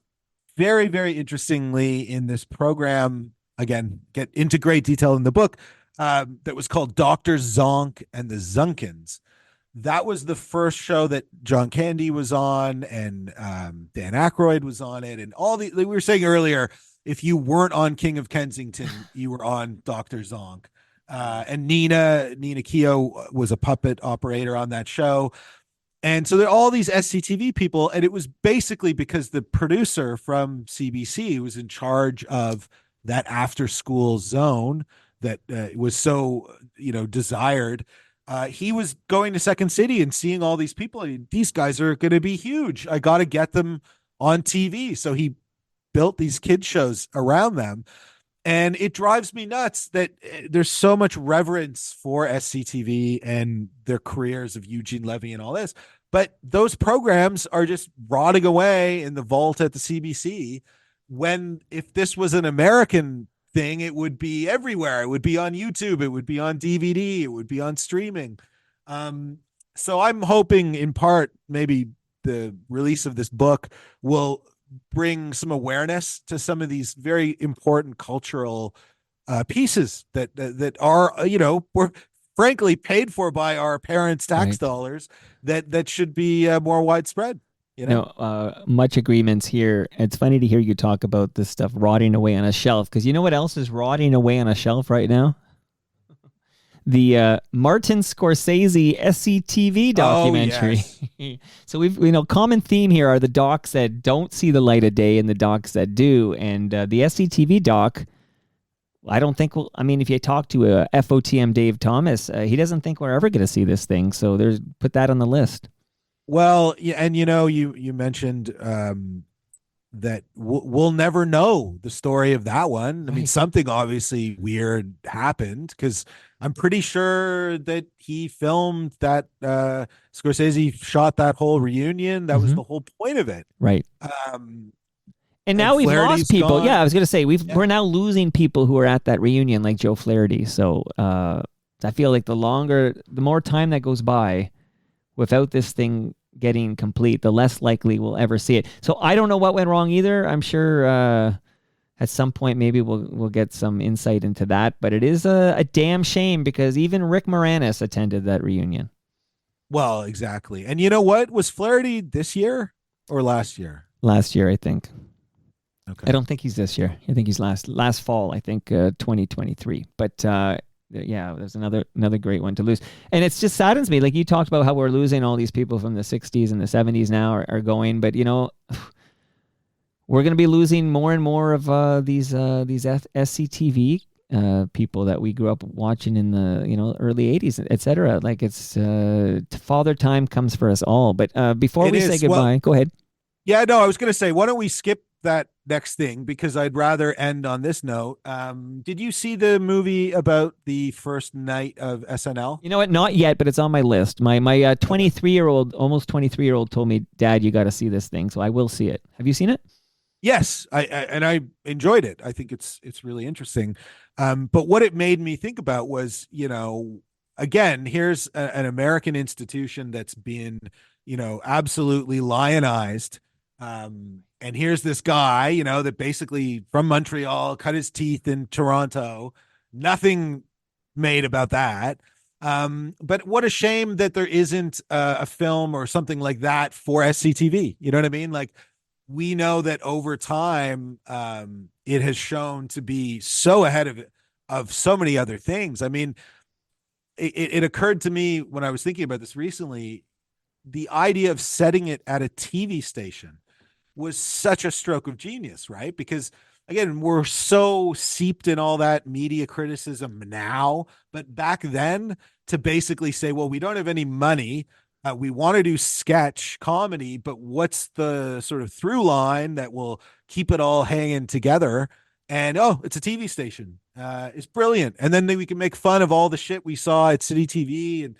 very, very interestingly in this program, again, get into great detail in the book, that was called Dr. Zonk and the Zunkins. That was the first show that John Candy was on, and Dan Aykroyd was on it, and like we were saying earlier, if you weren't on King of Kensington, you were on Dr. Zonk. And Nina Keogh was a puppet operator on that show. And so there are all these SCTV people, and it was basically because the producer from CBC was in charge of that after school zone that was so, desired. He was going to Second City and seeing all these people. I mean, these guys are going to be huge. I got to get them on TV. So he built these kid shows around them. And it drives me nuts that there's so much reverence for SCTV and their careers of Eugene Levy and all this. But those programs are just rotting away in the vault at the CBC, when if this was an American thing, it would be everywhere. It would be on YouTube. It would be on DVD. It would be on streaming. So I'm hoping in part maybe the release of this book will bring some awareness to some of these very important cultural pieces that are, were frankly paid for by our parents' tax dollars that should be more widespread. Much agreements here. It's funny to hear you talk about this stuff rotting away on a shelf, because you know what else is rotting away on a shelf right now? The Martin Scorsese SCTV documentary. Oh, yes. So we've, common theme here are the docs that don't see the light of day and the docs that do. And the SCTV doc, I don't think if you talk to a FOTM Dave Thomas, he doesn't think we're ever going to see this thing. So put that on the list. Well, yeah, and you mentioned that we'll never know the story of that one. I mean, something obviously weird happened, because I'm pretty sure that he filmed that. Scorsese shot that whole reunion. That was the whole point of it, right? And now we've lost people. Gone. Yeah, I was going to say we're now losing people who were at that reunion, like Joe Flaherty. So I feel like the more time that goes by without this thing getting complete, the less likely we'll ever see it. So I don't know what went wrong either. I'm sure at some point maybe we'll get some insight into that. But it is a damn shame, because even Rick Moranis attended that reunion. Well, exactly. And you know what? Was Flaherty this year or last year? Last year, I think. Okay. I don't think he's this year. I think he's last fall. I think 2023. But yeah, there's another great one to lose. And it just saddens me. Like you talked about how we're losing all these people from the 60s and the 70s now are going. But, we're going to be losing more and more of these SCTV people that we grew up watching in the early 80s, etc. Like it's father time comes for us all. But before we say goodbye, go ahead. Yeah, no, I was going to say, why don't we skip that next thing, because I'd rather end on this note. Did you see the movie about the first night of SNL? You know what? Not yet, but it's on my list. My 23-year-old, almost 23-year-old told me, Dad, you got to see this thing. So I will see it. Have you seen it? Yes, I enjoyed it. I think it's really interesting. But what it made me think about was, again, here's an American institution that's been, absolutely lionized. And here's this guy, that basically from Montreal cut his teeth in Toronto. Nothing made about that. But what a shame that there isn't a film or something like that for SCTV. You know what I mean? Like, we know that over time, it has shown to be so ahead of so many other things. I mean, it occurred to me when I was thinking about this recently, the idea of setting it at a TV station was such a stroke of genius, right? Because again, we're so seeped in all that media criticism now, but back then to basically say, well, we don't have any money. We want to do sketch comedy, but what's the sort of through line that will keep it all hanging together? And it's a TV station. It's brilliant. And then we can make fun of all the shit we saw at City TV and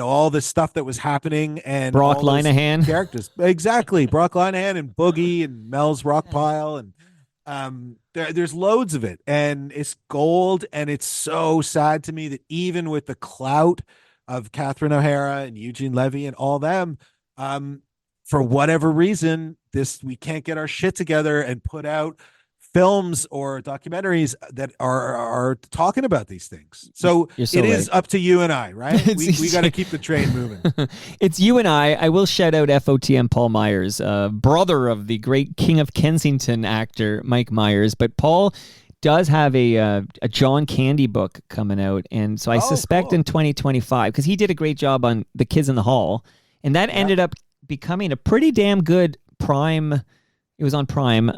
all the stuff that was happening and Brock all those Linehan characters. Exactly. Brock Linehan and Boogie and Mel's Rockpile. And there's loads of it. And it's gold. And it's so sad to me that even with the clout of Catherine O'Hara and Eugene Levy and all them, for whatever reason, we can't get our shit together and put out films or documentaries that are talking about these things. So it is up to you and I, right? We got to keep the train moving. It's you and I will shout out FOTM Paul Myers, brother of the great King of Kensington actor Mike Myers. But Paul does have a John Candy book coming out. And so I suspect in 2025, because he did a great job on The Kids in the Hall. And that ended up becoming a pretty damn good Prime. It was on Prime,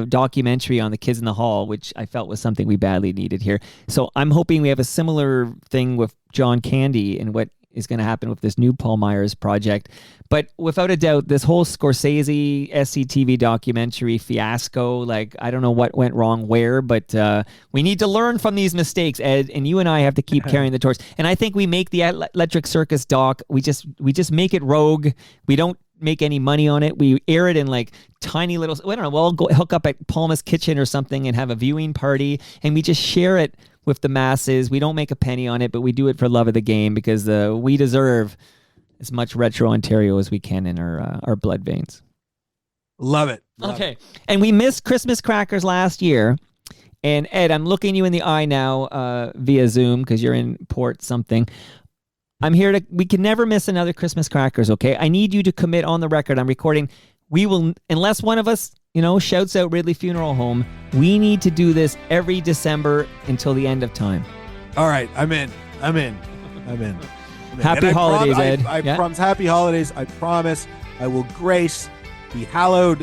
documentary on The Kids in the Hall, which I felt was something we badly needed here. So I'm hoping we have a similar thing with John Candy and what is going to happen with this new Paul Myers project. But without a doubt, this whole Scorsese SCTV documentary fiasco, I don't know what went wrong where, but we need to learn from these mistakes, Ed, and you and I have to keep carrying the torch. And I think we make the Electric Circus doc, we just make it rogue. We don't make any money on it. We air it in tiny little, I don't know, we'll go hook up at Palma's Kitchen or something and have a viewing party, and we just share it with the masses. We don't make a penny on it, but we do it for love of the game because we deserve as much Retro Ontario as we can in our blood veins. Love it. Okay. And we missed Christmas crackers last year. And Ed, I'm looking you in the eye now via Zoom because you're in port something. We can never miss another Christmas crackers, okay? I need you to commit on the record. I'm recording. We will, unless one of us, shouts out Ridley Funeral Home, we need to do this every December until the end of time. All right. I'm in. Happy holidays, Ed. I promise. Happy holidays. I promise I will grace the hallowed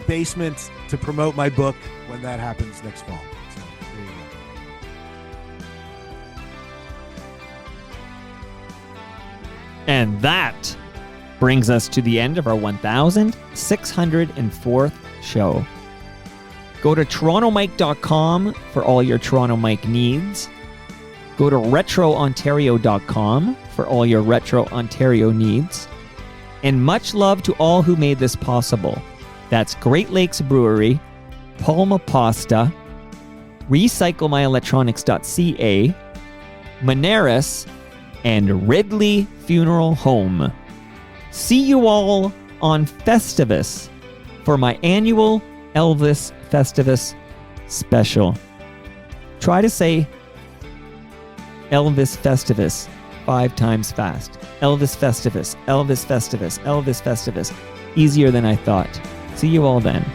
basement to promote my book when that happens next fall. So, there you go. And that brings us to the end of our 1,604th show. Go to torontomike.com for all your Toronto Mike needs. Go to retrontario.com for all your Retro Ontario needs. And much love to all who made this possible. That's Great Lakes Brewery, Palma Pasta, RecycleMyElectronics.ca, Moneris, and Ridley Funeral Home. See you all on Festivus for my annual Elvis Festivus special. Try to say Elvis Festivus 5 times fast. Elvis Festivus, Elvis Festivus, Elvis Festivus. Easier than I thought. See you all then.